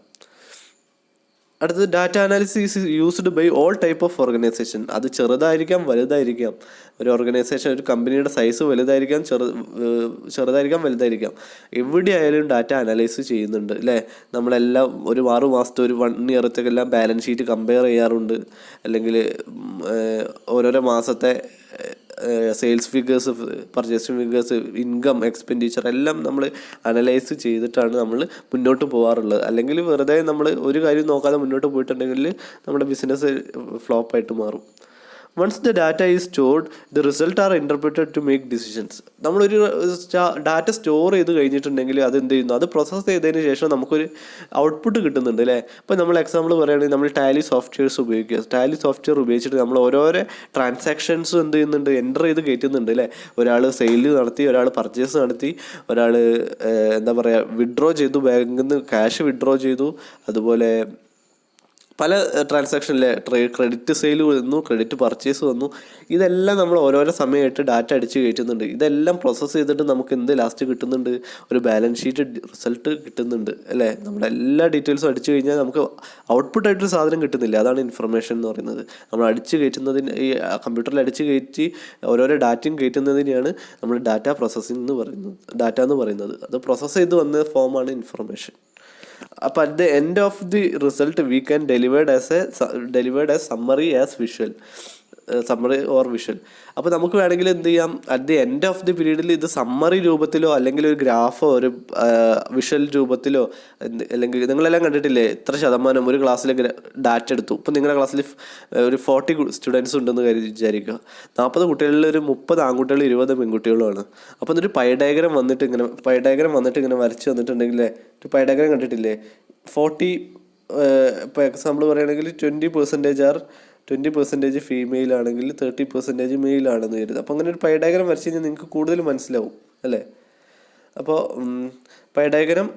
അടുത്തത് data analysis is used by all type of organization. അത് ചെറുതായിരിക്കാം വലുതായിരിക്കാം. ഒരു ഓർഗനൈസേഷൻ, ഒരു കമ്പനിയുടെ സൈസ് വലുതായിരിക്കാം, ചെറുതായിരിക്കാം വലുതായിരിക്കാം. എവിടെ ആയാലും ഡാറ്റ അനലൈസ് ചെയ്യുന്നുണ്ട് അല്ലേ. നമ്മളെല്ലാം ഒരു 6 മാസത്തെ ഒരു 1 ഇയറത്തേക്കെല്ലാം ബാലൻസ് ഷീറ്റ് കമ്പയർ ചെയ്യാറുണ്ട്. അല്ലെങ്കിൽ ഓരോരോ മാസത്തെ sales figures, purchasing figures, income, expenditure എല്ലാം നമ്മൾ അനലൈസ് ചെയ്തിട്ടാണ് നമ്മൾ മുന്നോട്ട് പോകാറുള്ളത്. അല്ലെങ്കിൽ വെറുതെ നമ്മൾ ഒരു കാര്യം നോക്കാതെ മുന്നോട്ട് പോയിട്ടുണ്ടെങ്കിൽ നമ്മുടെ ബിസിനസ് ഫ്ലോപ്പായിട്ട് മാറും. Once the data is stored the result are interpreted to make decisions. നമ്മളൊരു ഡാറ്റ സ്റ്റോർ ചെയ്ത് കഴിഞ്ഞിട്ടുണ്ടെങ്കിൽ അത് എന്ത് ചെയ്യുന്നു, അത് പ്രോസസ്സ് ചെയ്തതിന് ശേഷം നമുക്കൊരു ഔട്ട്പുട്ട് കിട്ടുന്നുണ്ട് അല്ലേ. ഇപ്പോൾ നമ്മൾ എക്സാമ്പിൾ പറയുകയാണെങ്കിൽ നമ്മൾ ടാലി സോഫ്റ്റ്വെയർസ് ഉപയോഗിക്കുക. ടാലി സോഫ്റ്റ്വെയർ ഉപയോഗിച്ചിട്ട് നമ്മൾ ഓരോരോ ട്രാൻസാക്ഷൻസും എന്ത് ചെയ്യുന്നുണ്ട്, എൻ്റർ ചെയ്ത് കയറ്റുന്നുണ്ട് അല്ലേ. ഒരാൾ സെയിൽ നടത്തി, ഒരാൾ പർച്ചേസ് നടത്തി, ഒരാൾ എന്താ പറയുക വിഡ്രോ ചെയ്തു, ബാങ്കിൽ നിന്ന് ക്യാഷ് വിഡ്രോ ചെയ്തു, അതുപോലെ പല ട്രാൻസാക്ഷനിലെ ക്രെഡിറ്റ് സെയിൽ വന്നു, ക്രെഡിറ്റ് പർച്ചേസ് വന്നു. ഇതെല്ലാം നമ്മൾ ഓരോരോ സമയമായിട്ട് ഡാറ്റ അടിച്ച് കയറ്റുന്നുണ്ട്. ഇതെല്ലാം പ്രോസസ്സ് ചെയ്തിട്ട് നമുക്ക് എന്ത് ലാസ്റ്റ് കിട്ടുന്നുണ്ട്, ഒരു ബാലൻസ് ഷീറ്റ് റിസൾട്ട് കിട്ടുന്നുണ്ട് അല്ലേ. നമ്മളെല്ലാ ഡീറ്റെയിൽസും അടിച്ചു കഴിഞ്ഞാൽ നമുക്ക് ഔട്ട്പുട്ടായിട്ടൊരു സാധനം കിട്ടുന്നില്ല. അതാണ് ഇൻഫർമേഷൻ എന്ന് പറയുന്നത്. നമ്മൾ അടിച്ച് കയറ്റുന്നതിന്, ഈ കമ്പ്യൂട്ടറിൽ അടിച്ച് കയറ്റി ഓരോരോ ഡാറ്റയും കയറ്റുന്നതിനെയാണ് നമ്മൾ ഡാറ്റ പ്രോസസ്സിംഗ് എന്ന് പറയുന്നത്, ഡാറ്റ എന്ന് പറയുന്നത്. അത് പ്രോസസ്സ് ചെയ്ത് വന്ന ഫോമാണ് ഇൻഫർമേഷൻ. അപ്പോൾ at the end of the result we can delivered as summary as visual, summary or visual. അപ്പോൾ നമുക്ക് വേണമെങ്കിൽ എന്ത് ചെയ്യാം, at the end of the പീരീഡിൽ ഇത് സമ്മറി രൂപത്തിലോ അല്ലെങ്കിൽ ഒരു ഗ്രാഫോ ഒരു വിഷ്വൽ രൂപത്തിലോ, അല്ലെങ്കിൽ നിങ്ങളെല്ലാം കണ്ടിട്ടില്ലേ ഇത്ര ശതമാനം ഒരു ക്ലാസ്സിൽ ഡാറ്റ എടുത്തു. ഇപ്പം നിങ്ങളുടെ ക്ലാസ്സിൽ ഒരു 40 സ്റ്റുഡൻസ് ഉണ്ടെന്ന് വിചാരിക്കുക. 40 കുട്ടികളിൽ ഒരു 30 ആൺകുട്ടികളും 20 പെൺകുട്ടികളുമാണ്. അപ്പോൾ ഒരു പൈ ഡയഗ്രം വന്നിട്ട് ഇങ്ങനെ വരച്ച് വന്നിട്ടുണ്ടെങ്കിൽ, ഒരു പൈ ഡയഗ്രം കണ്ടിട്ടില്ലേ, 40 ഇപ്പോൾ എക്സാമ്പിൾ പറയുകയാണെങ്കിൽ 20% ഫീമെയിൽ ആണെങ്കിൽ 30% മെയിൽ ആണെന്ന് കരുതുക. അപ്പോൾ അങ്ങനെ ഒരു പൈ ഡയഗ്രം വരച്ച് കഴിഞ്ഞാൽ നിങ്ങൾക്ക് കൂടുതൽ മനസ്സിലാവും അല്ലേ. അപ്പോൾ പൈ ഡയഗ്രം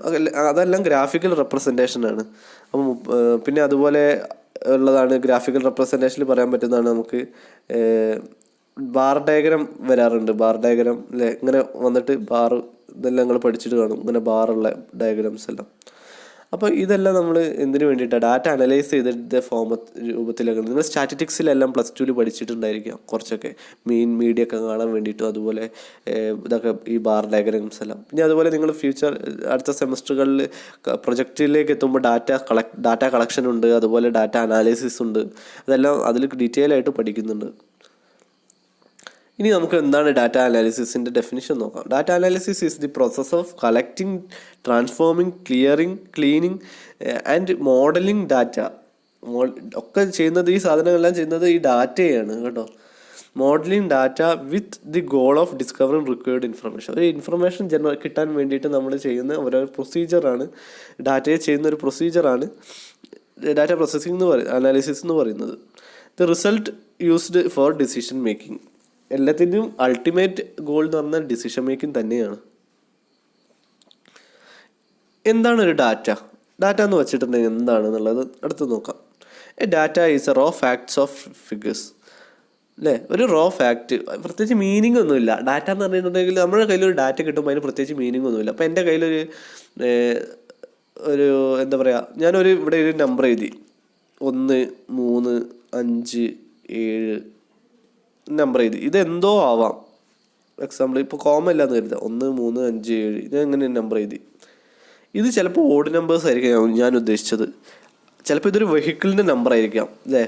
അതെല്ലാം ഗ്രാഫിക്കൽ റെപ്രസെൻറ്റേഷനാണ്. അപ്പം പിന്നെ അതുപോലെ ഉള്ളതാണ് ഗ്രാഫിക്കൽ റെപ്രസെൻറ്റേഷനിൽ പറയാൻ പറ്റുന്നതാണ് നമുക്ക് ബാർ ഡയഗ്രം വരാറുണ്ട്. ബാർ ഡയഗ്രം അല്ലേ, ഇങ്ങനെ വന്നിട്ട് ബാർ, ഇതെല്ലാം നിങ്ങൾ പഠിച്ചിട്ട് കാണും, ഇങ്ങനെ ബാറുള്ള ഡയഗ്രാംസ് എല്ലാം. അപ്പോൾ ഇതെല്ലാം നമ്മൾ എന്തിനു വേണ്ടിയിട്ടാണ്, ഡാറ്റ അനലൈസ് ചെയ്തിട്ട് രൂപത്തിലൊക്കെ. നിങ്ങൾ സ്റ്റാറ്റിസ്റ്റിക്സിലെല്ലാം +2 പഠിച്ചിട്ടുണ്ടായിരിക്കാം കുറച്ചൊക്കെ, മീഡിയ ഒക്കെ കാണാൻ വേണ്ടിയിട്ടും. അതുപോലെ ഇതൊക്കെ ഈ ബാർ ഡയഗ്രാംസ് എല്ലാം. പിന്നെ അതുപോലെ നിങ്ങൾ അടുത്ത സെമസ്റ്ററുകളിൽ പ്രൊജക്റ്റിലേക്ക് എത്തുമ്പോൾ ഡാറ്റ കളക്ഷൻ ഉണ്ട്, അതുപോലെ ഡാറ്റ അനാലിസിസ് ഉണ്ട്. അതെല്ലാം അതിൽ ഡീറ്റെയിൽ ആയിട്ട് പഠിക്കുന്നുണ്ട്. ഇനി നമുക്ക് എന്താണ് ഡാറ്റ അനാലിസിസിൻ്റെ ഡെഫിനിഷൻ നോക്കാം. Data analysis is the process of collecting, transforming, cleaning and modelling data. ഒക്കെ ചെയ്യുന്നത്, ഈ സാധനങ്ങളെല്ലാം ചെയ്യുന്നത് ഈ ഡാറ്റയാണ് കേട്ടോ. Modelling data with the goal of discovering required information. ഒരു ഇൻഫർമേഷൻ കിട്ടാൻ വേണ്ടിയിട്ട് നമ്മൾ ചെയ്യുന്ന ഓരോ പ്രൊസീജിയറാണ്, ഡാറ്റയെ ചെയ്യുന്ന ഒരു പ്രൊസീജിയറാണ് ഡാറ്റ പ്രോസസ്സിംഗ് അനാലിസിസ് എന്ന് പറയുന്നത്. The result used for decision making. എല്ലാത്തിൻ്റെയും അൾട്ടിമേറ്റ് ഗോൾ എന്ന് പറഞ്ഞാൽ ഡിസിഷൻ മേക്കിംഗ് തന്നെയാണ്. എന്താണ് ഒരു ഡാറ്റ എന്ന് വെച്ചിട്ടുണ്ടെങ്കിൽ എന്താണെന്നുള്ളത് അടുത്ത് നോക്കാം. Data is a raw facts of figures അല്ലേ. ഒരു റോ ഫാക്റ്റ്, പ്രത്യേകിച്ച് മീനിങ് ഒന്നുമില്ല. ഡാറ്റ എന്ന് പറഞ്ഞിട്ടുണ്ടെങ്കിൽ നമ്മുടെ കയ്യിലൊരു ഡാറ്റ കിട്ടുമ്പോൾ അതിന് പ്രത്യേകിച്ച് മീനിങ് ഒന്നുമില്ല. അപ്പോൾ എൻ്റെ കയ്യിലൊരു എന്താ പറയുക, ഞാനൊരു ഇവിടെ ഒരു നമ്പർ എഴുതി 1, 3, 5, 7 നമ്പർ എഴുതി. ഇതെന്തോ ആവാം. എക്സാമ്പിൾ ഇപ്പോൾ കോമ ഇല്ലാന്ന് കരുതാം, 1, 3, 5, 7 ഞാൻ ഇങ്ങനെ നമ്പർ എഴുതി. ഇത് ചിലപ്പോൾ ഓഡ് നമ്പേഴ്സ് ആയിരിക്കാം ഞാൻ ഉദ്ദേശിച്ചത്. ചിലപ്പോൾ ഇതൊരു വെഹിക്കിളിൻ്റെ നമ്പർ ആയിരിക്കാം അല്ലേ,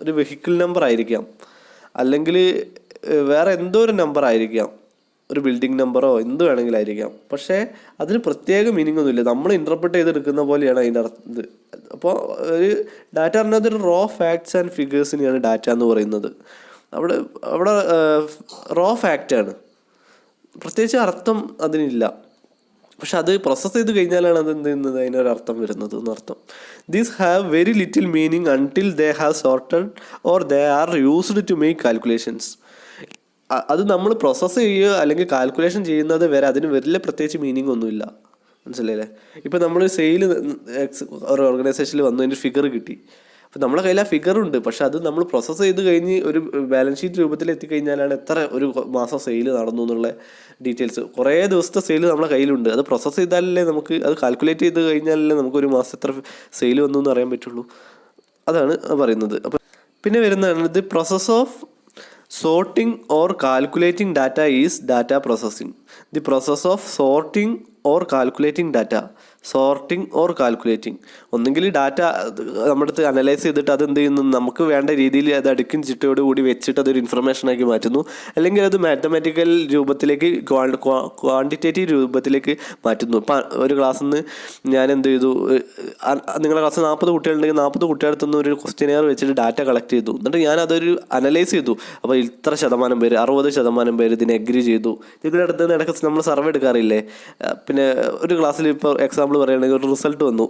ഒരു വെഹിക്കിൾ നമ്പർ ആയിരിക്കാം, അല്ലെങ്കിൽ വേറെ എന്തോ ഒരു നമ്പർ ആയിരിക്കാം, ഒരു ബിൽഡിംഗ് നമ്പറോ എന്ത് വേണമെങ്കിലായിരിക്കാം. പക്ഷേ അതിന് പ്രത്യേക മീനിങ് ഒന്നുമില്ല, നമ്മൾ ഇൻ്റർപ്രിറ്റ് ചെയ്തെടുക്കുന്ന പോലെയാണ് അതിൻ്റെ ഇത്. അപ്പോൾ ഒരു ഡാറ്റ പറഞ്ഞത് ഒരു റോ ഫാക്ട്സ് ആൻഡ് ഫിഗേഴ്സിനെയാണ് ഡാറ്റ എന്ന് പറയുന്നത്. അവിടെ റോ ഫാക്റ്റാണ്, പ്രത്യേകിച്ച് അർത്ഥം അതിനില്ല. പക്ഷെ അത് പ്രോസസ്സ് ചെയ്ത് കഴിഞ്ഞാലാണ് അത് എന്ത് ചെയ്യുന്നത്, അതിനൊരർത്ഥം വരുന്നത് എന്നർത്ഥം. These have very little meaning until they have sorted or they are used to make calculations. അത് നമ്മൾ പ്രോസസ്സ് ചെയ്യുക അല്ലെങ്കിൽ കാൽക്കുലേഷൻ ചെയ്യുന്നത് വരെ അതിന് വലിയ പ്രത്യേകിച്ച് മീനിങ് ഒന്നുമില്ല. മനസ്സിലായില്ലേ? ഇപ്പം നമ്മൾ സെയിൽ ഒരു ഓർഗനൈസേഷനിൽ വന്നു, അതിൻ്റെ ഫിഗർ കിട്ടി. അപ്പോൾ നമ്മളെ കയ്യിൽ ആ ഫിഗറുണ്ട്, പക്ഷെ അത് നമ്മൾ പ്രോസസ്സ് ചെയ്ത് കഴിഞ്ഞ് ഒരു ബാലൻസ് ഷീറ്റ് രൂപത്തിൽ എത്തിക്കഴിഞ്ഞാലാണ് എത്ര ഒരു മാസം സെയിൽ നടന്നു എന്നുള്ള ഡീറ്റെയിൽസ്. കുറേ ദിവസത്തെ സെയിൽ നമ്മളെ കയ്യിലുണ്ട്. അത് പ്രോസസ്സ് ചെയ്താലല്ലേ നമുക്ക്, അത് കാൽക്കുലേറ്റ് ചെയ്ത് കഴിഞ്ഞാലല്ലേ നമുക്കൊരു മാസം എത്ര സെയിൽ വന്നു എന്ന് അറിയാൻ പറ്റുള്ളൂ. അതാണ് പറയുന്നത്. അപ്പം പിന്നെ വരുന്നതാണ് the process of sorting or calculating data is data processing. The process of sorting or calculating data. Sorting or calculating. ഒന്നെങ്കിൽ ഡാറ്റ നമ്മുടെ അടുത്ത് അനലൈസ് ചെയ്തിട്ട് അത് എന്ത് ചെയ്യുന്നു, നമുക്ക് വേണ്ട രീതിയിൽ അത് അടുക്കും ചിട്ടയോട് കൂടി വെച്ചിട്ട് അതൊരു ഇൻഫർമേഷനാക്കി മാറ്റുന്നു. അല്ലെങ്കിൽ അത് മാത്തമാറ്റിക്കൽ രൂപത്തിലേക്ക് ക്വാണ്ടിറ്റേറ്റീവ് രൂപത്തിലേക്ക് മാറ്റുന്നു. ഇപ്പം ഒരു ക്ലാസ്സിൽ നിന്ന് ഞാൻ എന്ത് ചെയ്തു, നിങ്ങളുടെ ക്ലാസ്സിൽ 40 കുട്ടികളുണ്ടെങ്കിൽ 40 കുട്ടികളുടെ നിന്ന് ഒരു ക്വസ്റ്റ്യനെയർ വെച്ചിട്ട് ഡാറ്റ കളക്ട് ചെയ്തു. എന്നിട്ട് ഞാൻ അതൊരു അനലൈസ് ചെയ്തു. അപ്പോൾ ഇത്ര ശതമാനം പേര്, 60% പേര് ഇതിനെ അഗ്രി ചെയ്തു. ഇതിൻ്റെ അടുത്ത് നിന്ന് ഇടയ്ക്ക് നമ്മൾ സർവേ എടുക്കാറില്ലേ. പിന്നെ ഒരു ക്ലാസ്സിൽ ഇപ്പോൾ എക്സാമ്പിൾ പറയുകയാണെങ്കിൽ ഒരു റിസൾട്ട് വന്നു,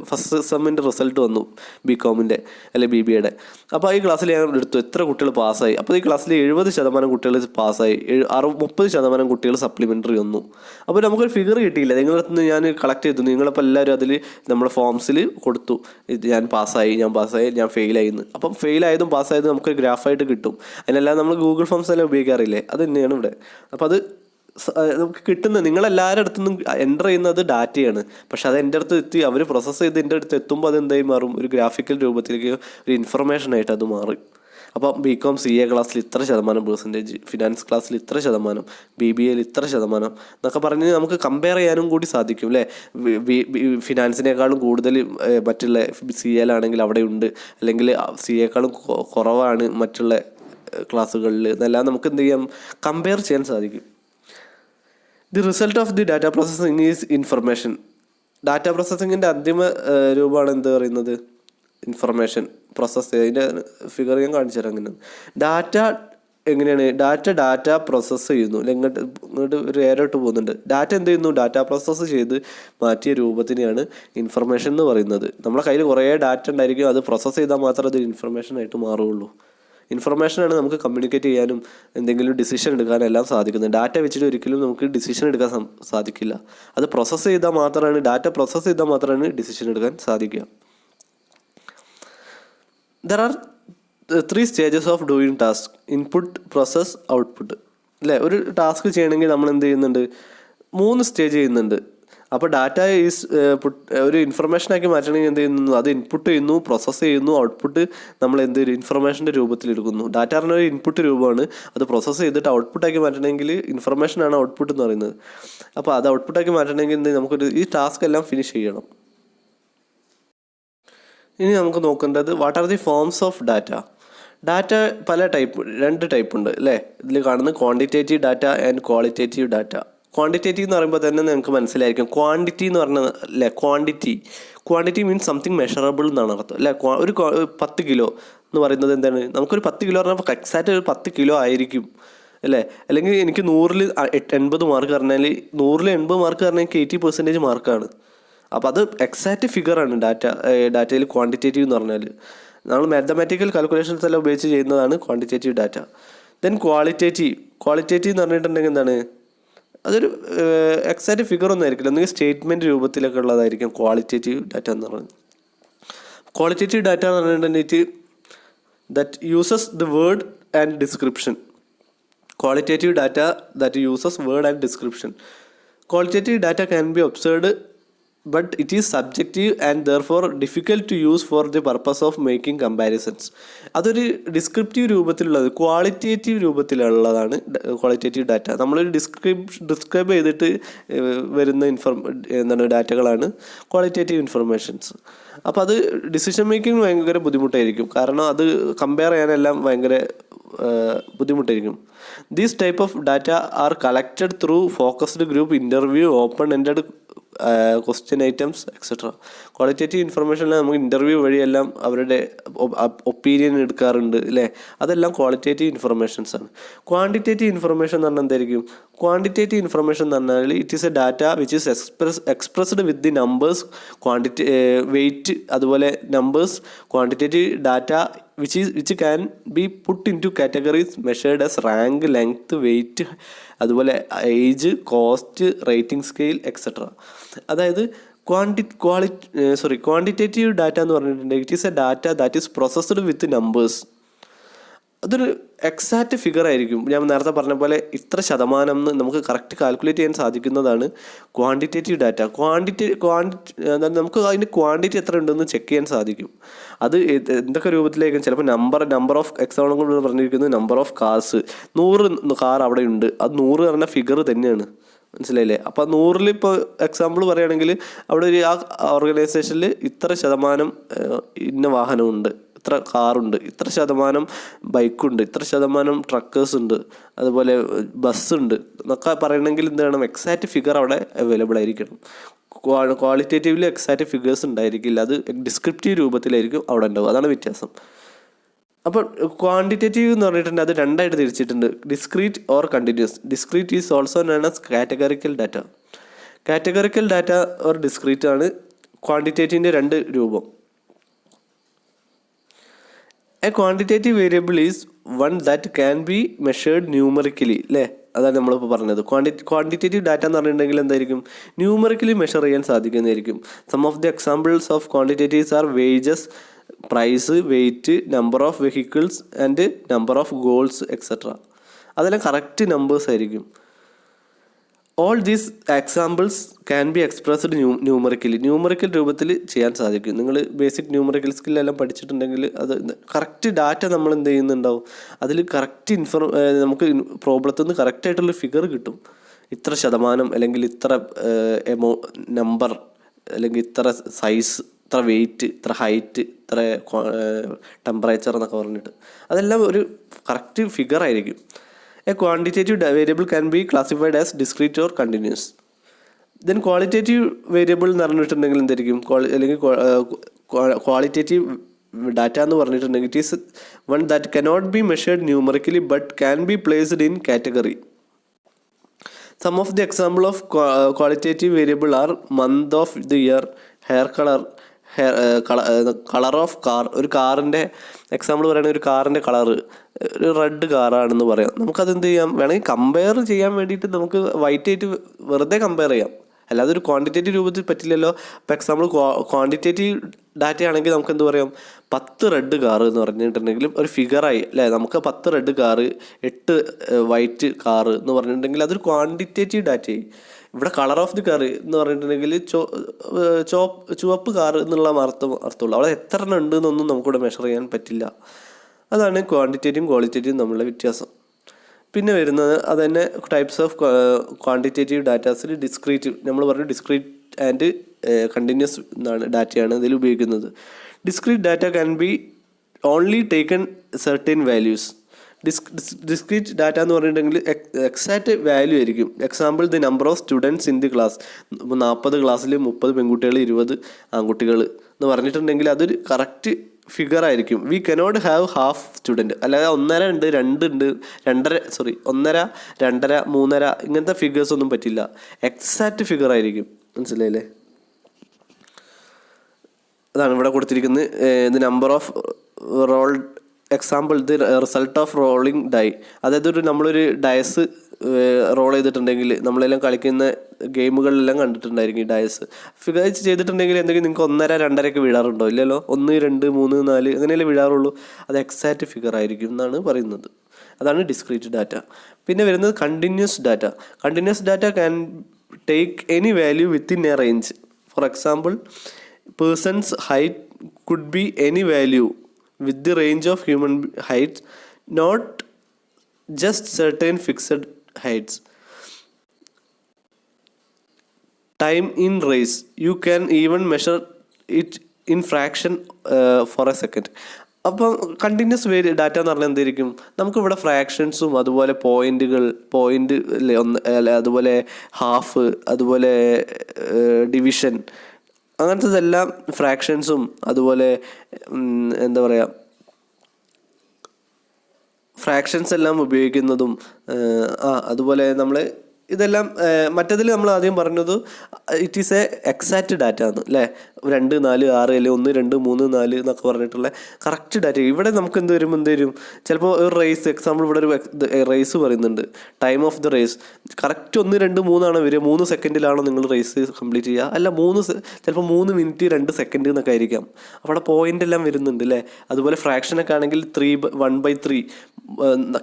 ഫസ്റ്റ് സെമ്മിൻ്റെ റിസൾട്ട് വന്നു BCom അല്ലെങ്കിൽ BBA. അപ്പോൾ ഈ ക്ലാസ്സിൽ ഞാൻ എടുത്തു എത്ര കുട്ടികൾ പാസ്സായി. അപ്പോൾ ഈ ക്ലാസ്സിൽ 70% കുട്ടികൾ പാസ്സായി, 30% കുട്ടികൾ സപ്ലിമെൻ്ററി വന്നു. അപ്പോൾ നമുക്കൊരു ഫിഗർ കിട്ടിയില്ല. നിങ്ങളുടെ അടുത്ത് നിന്ന് ഞാൻ കളക്ട് ചെയ്തു. നിങ്ങളിപ്പോൾ എല്ലാവരും അതിൽ നമ്മുടെ ഫോംസിൽ കൊടുത്തു, ഞാൻ പാസ്സായി, ഞാൻ ഫെയിലായിന്ന്. അപ്പം ഫെയിലായതും പാസ്സായതും നമുക്കൊരു ഗ്രാഫായിട്ട് കിട്ടും. അതിനെല്ലാം നമ്മൾ ഗൂഗിൾ ഫോംസ് എല്ലാം ഉപയോഗിക്കാറില്ലേ, അത് തന്നെയാണ് ഇവിടെ. അപ്പോൾ അത് നമുക്ക് കിട്ടുന്ന, നിങ്ങളെല്ലാവരുടെ അടുത്തുനിന്നും എൻ്റർ ചെയ്യുന്നത് ഡാറ്റയാണ്. പക്ഷെ അത് എൻ്റെ അടുത്ത് എത്തി, അവർ പ്രോസസ്സ് ചെയ്ത് എൻ്റെ അടുത്ത് എത്തുമ്പോൾ അത് എന്തായി മാറും, ഒരു ഗ്രാഫിക്കൽ രൂപത്തിലേക്ക്, ഒരു ഇൻഫർമേഷനായിട്ട് അത് മാറും. അപ്പം BCom CA ക്ലാസ്സിൽ ഇത്ര %, ഫിനാൻസ് ക്ലാസ്സിൽ ഇത്ര %, BBA ഇത്ര % എന്നൊക്കെ പറഞ്ഞ് നമുക്ക് കമ്പയർ ചെയ്യാനും കൂടി സാധിക്കും അല്ലേ. ഫിനാൻസിനേക്കാളും കൂടുതൽ മറ്റുള്ള CAയിലാണെങ്കിൽ അവിടെ ഉണ്ട്, അല്ലെങ്കിൽ CAയേക്കാളും കുറവാണ് മറ്റുള്ള ക്ലാസ്സുകളിൽ എന്നെല്ലാം നമുക്ക് എന്ത് ചെയ്യാം, കമ്പയർ ചെയ്യാൻ സാധിക്കും. The result of the data processing is information. Data പ്രോസസ്സിങ്ങിൻ്റെ അന്തിമ രൂപമാണ് എന്ത് പറയുന്നത്, ഇൻഫർമേഷൻ പ്രോസസ്സ്. അതിൻ്റെ ഫിഗർ ഞാൻ കാണിച്ചു തരാം. അങ്ങനെ ഡാറ്റ എങ്ങനെയാണ്, ഡാറ്റ പ്രോസസ്സ് ചെയ്യുന്നു. ഇങ്ങോട്ട് ഒരു ഏരോട്ട് പോകുന്നുണ്ട്. ഡാറ്റ എന്ത് ചെയ്യുന്നു, ഡാറ്റ പ്രോസസ്സ് ചെയ്ത് മാറ്റിയ രൂപത്തിനെയാണ് ഇൻഫർമേഷൻ എന്ന് പറയുന്നത്. നമ്മളെ കയ്യിൽ കുറേ ഡാറ്റ ഉണ്ടായിരിക്കും, അത് പ്രോസസ്സ് ചെയ്താൽ മാത്രമേ അത് ഇൻഫർമേഷനായിട്ട് മാറുകയുള്ളൂ. ഇൻഫർമേഷനാണ് നമുക്ക് കമ്മ്യൂണിക്കേറ്റ് ചെയ്യാനും എന്തെങ്കിലും ഡിസിഷൻ എടുക്കാനും എല്ലാം സാധിക്കുന്നത്. ഡാറ്റ വെച്ചിട്ട് ഒരിക്കലും നമുക്ക് ഡിസിഷൻ എടുക്കാൻ സാധിക്കില്ല. അത് പ്രോസസ്സ് ചെയ്താൽ മാത്രമാണ്, ഡാറ്റ പ്രോസസ്സ് ചെയ്താൽ മാത്രമാണ് ഡിസിഷൻ എടുക്കാൻ സാധിക്കുക. There are 3 stages of doing task: input, process, output അല്ലേ. ഒരു ടാസ്ക് ചെയ്യണമെങ്കിൽ നമ്മൾ എന്ത് ചെയ്യുന്നുണ്ട്, 3 സ്റ്റേജ് ചെയ്യുന്നുണ്ട്. അപ്പോൾ ഡാറ്റ ഈസ് ഒരു ഇൻഫർമേഷനാക്കി മാറ്റണമെങ്കിൽ എന്ത് ചെയ്യുന്നു, അത് ഇൻപുട്ട് ചെയ്യുന്നു, പ്രോസസ്സ് ചെയ്യുന്നു, ഔട്ട്പുട്ട് നമ്മൾ എന്ത് ഒരു ഇൻഫർമേഷൻ്റെ രൂപത്തിലെടുക്കുന്നു. ഡാറ്റ പറഞ്ഞ ഒരു ഇൻപുട്ട് രൂപമാണ്, അത് പ്രോസസ്സ് ചെയ്തിട്ട് ഔട്ട്പുട്ടാക്കി മാറ്റണമെങ്കിൽ ഇൻഫർമേഷനാണ് ഔട്ട്പുട്ട് എന്ന് പറയുന്നത്. അപ്പോൾ അത് ഔട്ട്പുട്ടാക്കി മാറ്റണമെങ്കിൽ എന്ത് നമുക്കൊരു ഈ ടാസ്ക് എല്ലാം ഫിനിഷ് ചെയ്യണം. ഇനി നമുക്ക് നോക്കേണ്ടത് what are the forms of data. Data പല രണ്ട് ടൈപ്പ് ഉണ്ട് അല്ലേ. ഇതിൽ കാണുന്നത് quantitative data and qualitative data. Quantitative എന്ന് പറയുമ്പോൾ തന്നെ നിങ്ങൾക്ക് മനസ്സിലായിരിക്കും. ക്വാണ്ടിറ്റി എന്ന് പറഞ്ഞാൽ അല്ലേ, ക്വാണ്ടിറ്റി മീൻസ് സംതിങ് മെഷറബിൾ എന്നാണ് അർത്ഥം അല്ലേ. ഒരു 10 കിലോ എന്ന് പറയുന്നത് എന്താണ്, നമുക്കൊരു 10 കിലോ പറഞ്ഞാൽ എക്സാക്റ്റ് ഒരു 10 കിലോ ആയിരിക്കും അല്ലേ. അല്ലെങ്കിൽ എനിക്ക് 100ൽ 80 മാർക്ക് പറഞ്ഞാൽ 100ൽ 80 മാർക്ക് പറഞ്ഞാൽ എനിക്ക് 80% മാർക്കാണ്. അപ്പോൾ അത് എക്സാക്റ്റ് ഫിഗറാണ് ഡാറ്റയിൽ ക്വാണ്ടിറ്റേറ്റീവ് എന്ന് പറഞ്ഞാൽ. നമ്മൾ മാത്തമാറ്റിക്കൽ കാൽക്കുലേഷൻസ് എല്ലാം ഉപയോഗിച്ച് ചെയ്യുന്നതാണ് ക്വാണ്ടിറ്റേറ്റീവ് ഡാറ്റ. ദെൻ ക്വാളിറ്റേറ്റീവ് എന്ന് പറഞ്ഞിട്ടുണ്ടെങ്കിൽ എന്താണ്, അതൊരു എക്സാക്റ്റ് ഫിഗർ ഒന്നും ആയിരിക്കില്ല, ഒന്നുകിൽ സ്റ്റേറ്റ്മെൻറ്റ് രൂപത്തിലൊക്കെ ഉള്ളതായിരിക്കും ക്വാളിറ്റേറ്റീവ് ഡാറ്റ എന്ന് പറയുന്നത്. ക്വാളിറ്റേറ്റീവ് ഡാറ്റ എന്ന് പറഞ്ഞിട്ടുണ്ടെങ്കിൽ that uses the word and description. Qualitative data that uses word and description. Qualitative data can be observed but it is subjective and therefore difficult to use for the purpose of making comparisons. അതൊരു ഡിസ്ക്രിപ്റ്റീവ് രൂപത്തിലുള്ളത്, ക്വാളിറ്റേറ്റീവ് രൂപത്തിലുള്ളതാണ് ക്വാളിറ്റേറ്റീവ് ഡാറ്റ. നമ്മളൊരു ഡിസ്ക്രൈബ് ചെയ്തിട്ട് വരുന്ന ഡാറ്റകളാണ് ക്വാളിറ്റേറ്റീവ് ഇൻഫർമേഷൻസ്. അപ്പോൾ അത് ഡിസിഷൻ മേക്കിംഗ് ഭയങ്കര ബുദ്ധിമുട്ടായിരിക്കും, കാരണം അത് കമ്പയർ ചെയ്യാനെല്ലാം ഭയങ്കര ബുദ്ധിമുട്ടായിരിക്കും. These type of data are collected through focused group interview, open ended question items etcetera. Qualitative ഇൻഫർമേഷനിൽ നമുക്ക് ഇൻ്റർവ്യൂ വഴിയെല്ലാം അവരുടെ ഒപ്പീനിയൻ എടുക്കാറുണ്ട് അല്ലേ. അതെല്ലാം ക്വാളിറ്റേറ്റീവ് ഇൻഫർമേഷൻസ് ആണ്. ക്വാണ്ടിറ്റേറ്റീവ് ഇൻഫർമേഷൻ എന്ന് പറഞ്ഞാൽ എന്തായിരിക്കും, ക്വാണ്ടിറ്റേറ്റീവ് ഇൻഫർമേഷൻ എന്ന് പറഞ്ഞാൽ it is a data which is expressed with the numbers, weight, അതുപോലെ numbers. Quantitative data which can be put into categories measured as rank, length, weight, അതുപോലെ age, cost, rating scale etcetera. അതായത് ക്വാണ്ടിറ്റേറ്റീവ് ഡാറ്റ എന്ന് പറഞ്ഞിട്ടുണ്ടെങ്കിൽ it is a data that is processed with numbers. അതൊരു എക്സാക്റ്റ് ഫിഗർ ആയിരിക്കും. ഞാൻ നേരത്തെ പറഞ്ഞ പോലെ ഇത്ര ശതമാനം എന്ന് നമുക്ക് കറക്റ്റ് കാൽക്കുലേറ്റ് ചെയ്യാൻ സാധിക്കുന്നതാണ് ക്വാണ്ടിറ്റേറ്റീവ് ഡാറ്റ. നമുക്ക് അതിൻ്റെ ക്വാണ്ടിറ്റി എത്ര ഉണ്ടെന്ന് ചെക്ക് ചെയ്യാൻ സാധിക്കും. അത് എന്തൊക്കെ രൂപത്തിലേക്കും ചിലപ്പോൾ നമ്പർ ഓഫ് എക്സാമ്പിൾ പറഞ്ഞിരിക്കുന്നത് നമ്പർ ഓഫ് കാർസ്, 100 കാർ അവിടെ ഉണ്ട്, അത് 100 പറഞ്ഞ ഫിഗർ തന്നെയാണ്. മനസ്സിലായില്ലേ? അപ്പോൾ 100 ഇപ്പോൾ എക്സാമ്പിൾ പറയുകയാണെങ്കിൽ അവിടെ ഒരു ആ ഓർഗനൈസേഷനിൽ ഇത്ര ശതമാനം ഇന്ന വാഹനമുണ്ട്, ഇത്ര കാറുണ്ട്, ഇത്ര ശതമാനം ബൈക്കുണ്ട്, ഇത്ര ശതമാനം ട്രക്കേഴ്സ് ഉണ്ട്, അതുപോലെ ബസ്സുണ്ട് എന്നൊക്കെ പറയണമെങ്കിൽ എന്ത് വേണം? എക്സാക്റ്റ് ഫിഗർ അവിടെ അവൈലബിൾ ആയിരിക്കണം. ക്വാളിറ്റേറ്റീവ്ലി എക്സാക്റ്റ് ഫിഗേഴ്സ് ഉണ്ടായിരിക്കില്ല, അത് ഡിസ്ക്രിപ്റ്റീവ് രൂപത്തിലായിരിക്കും അവിടെ ഉണ്ടാവും. അതാണ് വ്യത്യാസം. അപ്പോൾ ക്വാണ്ടിറ്റേറ്റീവ് എന്ന് പറഞ്ഞിട്ടുണ്ടെങ്കിൽ അത് രണ്ടായിട്ട് തിരിച്ചിട്ടുണ്ട്: discrete or continuous. Discrete is also known as categorical data. Categorical data or discrete ആണ് ക്വാണ്ടിറ്റേറ്റീവിൻ്റെ രണ്ട് രൂപം. A quantitative variable is one that can be measured numerically, അല്ലേ? അതാണ് നമ്മളിപ്പോൾ പറഞ്ഞത്. ക്വാണ്ടിറ്റേറ്റീവ് ഡാറ്റ എന്ന് പറഞ്ഞിട്ടുണ്ടെങ്കിൽ എന്തായിരിക്കും? ന്യൂമറിക്കലി മെഷർ ചെയ്യാൻ സാധിക്കുന്നതായിരിക്കും. Some of the examples of quantitatives are wages, price, weight, number of vehicles and number of goals etcetera. അതെല്ലാം കറക്റ്റ് നമ്പേഴ്സ് ആയിരിക്കും. All these examples can be expressed numerically. Numerical രൂപത്തിൽ ചെയ്യാൻ സാധിക്കും. നിങ്ങൾ ബേസിക് ന്യൂമറിക്കൽ സ്കില്ലെല്ലാം പഠിച്ചിട്ടുണ്ടെങ്കിൽ അത് കറക്റ്റ് ഡാറ്റ നമ്മൾ എന്ത് ചെയ്യുന്നുണ്ടാവും, അതിൽ കറക്റ്റ് നമുക്ക് പ്രോബ്ലത്തിൽ നിന്ന് കറക്റ്റായിട്ടുള്ള ഫിഗർ കിട്ടും. ഇത്ര ശതമാനം, അല്ലെങ്കിൽ ഇത്ര നമ്പർ, അല്ലെങ്കിൽ ഇത്ര സൈസ്, ഇത്ര വെയിറ്റ്, ഇത്ര ഹൈറ്റ്, ഇത്ര ടെമ്പറേച്ചർ എന്നൊക്കെ പറഞ്ഞിട്ട് അതെല്ലാം ഒരു കറക്റ്റ് ഫിഗർ ആയിരിക്കും. A quantitative variable can be classified as discrete or continuous. Then qualitative variable എന്ന് പറഞ്ഞിട്ടുണ്ടെങ്കിൽ എന്തായിരിക്കും? അല്ലെങ്കിൽ ക്വാളിറ്റേറ്റീവ് ഡാറ്റ എന്ന് പറഞ്ഞിട്ടുണ്ടെങ്കിൽ it is one that cannot be measured numerically but can be placed in category. Some of the example of qualitative variable are month of the year, hair colour of car. ഒരു കാറിൻ്റെ എക്സാമ്പിൾ പറയുകയാണെങ്കിൽ ഒരു കാറിൻ്റെ കളറ് ഒരു റെഡ് കാറാണെന്ന് പറയാം. നമുക്കതെന്ത് ചെയ്യാം? വേണമെങ്കിൽ കമ്പയർ ചെയ്യാൻ വേണ്ടിയിട്ട് നമുക്ക് വൈറ്റ് ആയിട്ട് വെറുതെ കമ്പയർ ചെയ്യാം, അല്ലാതെ ഒരു ക്വാണ്ടിറ്റേറ്റീവ് രൂപത്തിൽ പറ്റില്ലല്ലോ. ഇപ്പോൾ എക്സാമ്പിൾ ക്വാണ്ടിറ്റേറ്റീവ് ഡാറ്റ ആണെങ്കിൽ നമുക്ക് എന്ത് പറയാം? 10 റെഡ് കാറ് എന്ന് പറഞ്ഞിട്ടുണ്ടെങ്കിൽ ഒരു ഫിഗറായി, അല്ലേ? നമുക്ക് 10 റെഡ് കാറ്, 8 വൈറ്റ് കാറ് എന്ന് പറഞ്ഞിട്ടുണ്ടെങ്കിൽ അതൊരു ക്വാണ്ടിറ്റേറ്റീവ് ഡാറ്റയായി. ഇവിടെ കളർ ഓഫ് ദി കാർ എന്ന് പറഞ്ഞിട്ടുണ്ടെങ്കിൽ ചുവപ്പ് കാർ എന്നുള്ള അർത്ഥമുള്ളൂ. അവിടെ എത്ര എണ്ണം ഉണ്ട് എന്നൊന്നും നമുക്കിവിടെ മെഷർ ചെയ്യാൻ പറ്റില്ല. അതാണ് ക്വാണ്ടിറ്റേറ്റീവും ക്വാളിറ്റേറ്റീവും തമ്മിലുള്ള വ്യത്യാസം. പിന്നെ വരുന്നത് അത് തന്നെ ടൈപ്സ് ഓഫ് ക്വാണ്ടിറ്റേറ്റീവ് ഡാറ്റാസിൽ ഡിസ്ക്രീറ്റ്. നമ്മൾ പറഞ്ഞു ഡിസ്ക്രീറ്റ് ആൻഡ് കണ്ടിന്യൂസ് എന്നാണ് ഡാറ്റയാണ് ഇതിൽ ഉപയോഗിക്കുന്നത്. Discrete data can be only taken certain values. Discrete data എന്ന് പറഞ്ഞിട്ടുണ്ടെങ്കിൽ എക്സാക്റ്റ് വാല്യൂ ആയിരിക്കും. Example the number of students in the class. ഇപ്പോൾ 40 ക്ലാസ്സിൽ 30 പെൺകുട്ടികൾ 20 ആൺകുട്ടികൾ എന്ന് പറഞ്ഞിട്ടുണ്ടെങ്കിൽ അതൊരു കറക്റ്റ് ഫിഗർ ആയിരിക്കും. We cannot have half student, അല്ലാതെ 1.5 ഉണ്ട്, 2 ഉണ്ട്, 1.5 2.5 3.5 ഇങ്ങനത്തെ ഫിഗേഴ്സ് ഒന്നും പറ്റില്ല. എക്സാക്റ്റ് ഫിഗർ ആയിരിക്കും. മനസ്സിലായില്ലേ? അതാണ് ഇവിടെ കൊടുത്തിരിക്കുന്നത്. The number of roll example the result of rolling die. അതായത് നമ്മളൊരു ഡയസ് റോൾ ചെയ്തിട്ടുണ്ടെങ്കിൽ നമ്മളെല്ലാം കളിക്കുന്ന ഗെയിമുകളിലെല്ലാം കണ്ടിട്ടുണ്ടായിരിക്കും ഈ ഡയസ്. ഫിഗർ ചെയ്തിട്ടുണ്ടെങ്കിൽ എന്തെങ്കിലും നിങ്ങൾക്ക് 1.5 2.5 വീഴാറുണ്ടോ? ഇല്ലല്ലോ. 1 2 3 4 അങ്ങനെയല്ലേ വീഴാറുള്ളൂ. അത് എക്സാക്റ്റ് ഫിഗർ ആയിരിക്കും എന്നാണ് പറയുന്നത്. അതാണ് ഡിസ്ക്രീറ്റ് ഡാറ്റ. പിന്നെ വരുന്നത് continuous data. Continuous data can take any value within a range. For example, person's height could be any value with the range of human heights, not just certain fixed heights. Time in race, you can even measure it in fraction for a second. അപ്പം കണ്ടിന്യൂസ് ഡാറ്റ എന്ന് പറഞ്ഞാൽ എന്തായിരിക്കും? നമുക്കിവിടെ ഫ്രാക്ഷൻസും അതുപോലെ പോയിന്റ് അല്ലേ, അതുപോലെ ഹാഫ്, അതുപോലെ ഡിവിഷൻ, അങ്ങനത്തതെല്ലാം ഫ്രാക്ഷൻസും അതുപോലെ എന്താ പറയുക ഫ്രാക്ഷൻസ് എല്ലാം ഉപയോഗിക്കുന്നതും അതുപോലെ നമ്മൾ ഇതെല്ലാം മറ്റതിൽ നമ്മൾ ആദ്യം പറഞ്ഞത് it is A exact data ആണ് അല്ലേ, 2, 4, 6 അല്ലെങ്കിൽ 1, 2, 3, 4 എന്നൊക്കെ പറഞ്ഞിട്ടുള്ള കറക്റ്റ് ഡാറ്റ. ഇവിടെ നമുക്ക് എന്ത് വരും ചിലപ്പോൾ ഒരു റേസ് എക്സാമ്പിൾ ഇവിടെ ഒരു റേസ് പറയുന്നുണ്ട്, time of the race correct 1, 2, 3 ആണ് വരിക. 3 സെക്കൻഡിലാണോ നിങ്ങൾ റേസ് കംപ്ലീറ്റ് ചെയ്യുക? അല്ല, ചിലപ്പോൾ 3 മിനിറ്റ് 2 സെക്കൻഡ് എന്നൊക്കെ ആയിരിക്കാം. അവിടെ പോയിന്റ് എല്ലാം വരുന്നുണ്ട് അല്ലേ. അതുപോലെ ഫ്രാക്ഷനൊക്കെ ആണെങ്കിൽ 1/3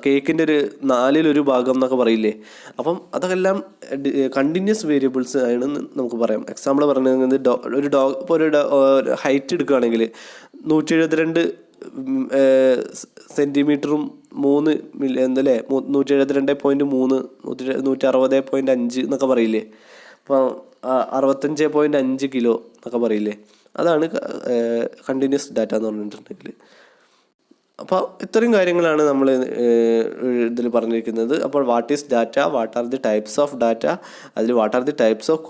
കേക്കിൻ്റെ ഒരു 4/1 ഭാഗം എന്നൊക്കെ പറയില്ലേ. അപ്പം അതെല്ലാം കണ്ടിന്യൂസ് വേരിയബിൾസ് ആണെന്ന് നമുക്ക് പറയാം. എക്സാമ്പിൾ പറയുന്നത് ഇപ്പോൾ ഒരു ഹൈറ്റ് എടുക്കുകയാണെങ്കിൽ 172 സെൻറ്റിമീറ്ററും 3 എന്തല്ലേ 172.3 160.5 എന്നൊക്കെ പറയില്ലേ. അപ്പോൾ 65.5 കിലോ എന്നൊക്കെ പറയില്ലേ. അതാണ് കണ്ടിന്യൂസ് ഡാറ്റ എന്ന് പറഞ്ഞിട്ടുണ്ടെങ്കിൽ. അപ്പോൾ ഇത്രയും കാര്യങ്ങളാണ് നമ്മൾ ഇതിൽ പറഞ്ഞിരിക്കുന്നത്. അപ്പോൾ what is data, what are the types of data, അതിൽ what are the types of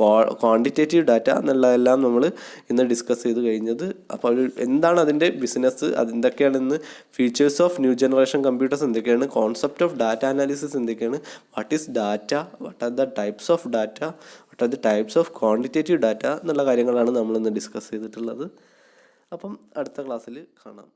quantitative data എന്നുള്ളതെല്ലാം നമ്മൾ ഇന്ന് ഡിസ്കസ് ചെയ്ത് കഴിഞ്ഞത്. അപ്പോൾ എന്താണ് അതിൻ്റെ ബിസിനസ്, അതെന്തൊക്കെയാണെന്ന്, features of new generation computers എന്തൊക്കെയാണ്, കോൺസെപ്റ്റ് ഓഫ് ഡാറ്റ അനാലിസിസ് എന്തൊക്കെയാണ്, what is data, what are the types of data, what are the types of quantitative data എന്നുള്ള കാര്യങ്ങളാണ് നമ്മളിന്ന് ഡിസ്കസ് ചെയ്തിട്ടുള്ളത്. അപ്പം അടുത്ത ക്ലാസ്സിൽ കാണാം.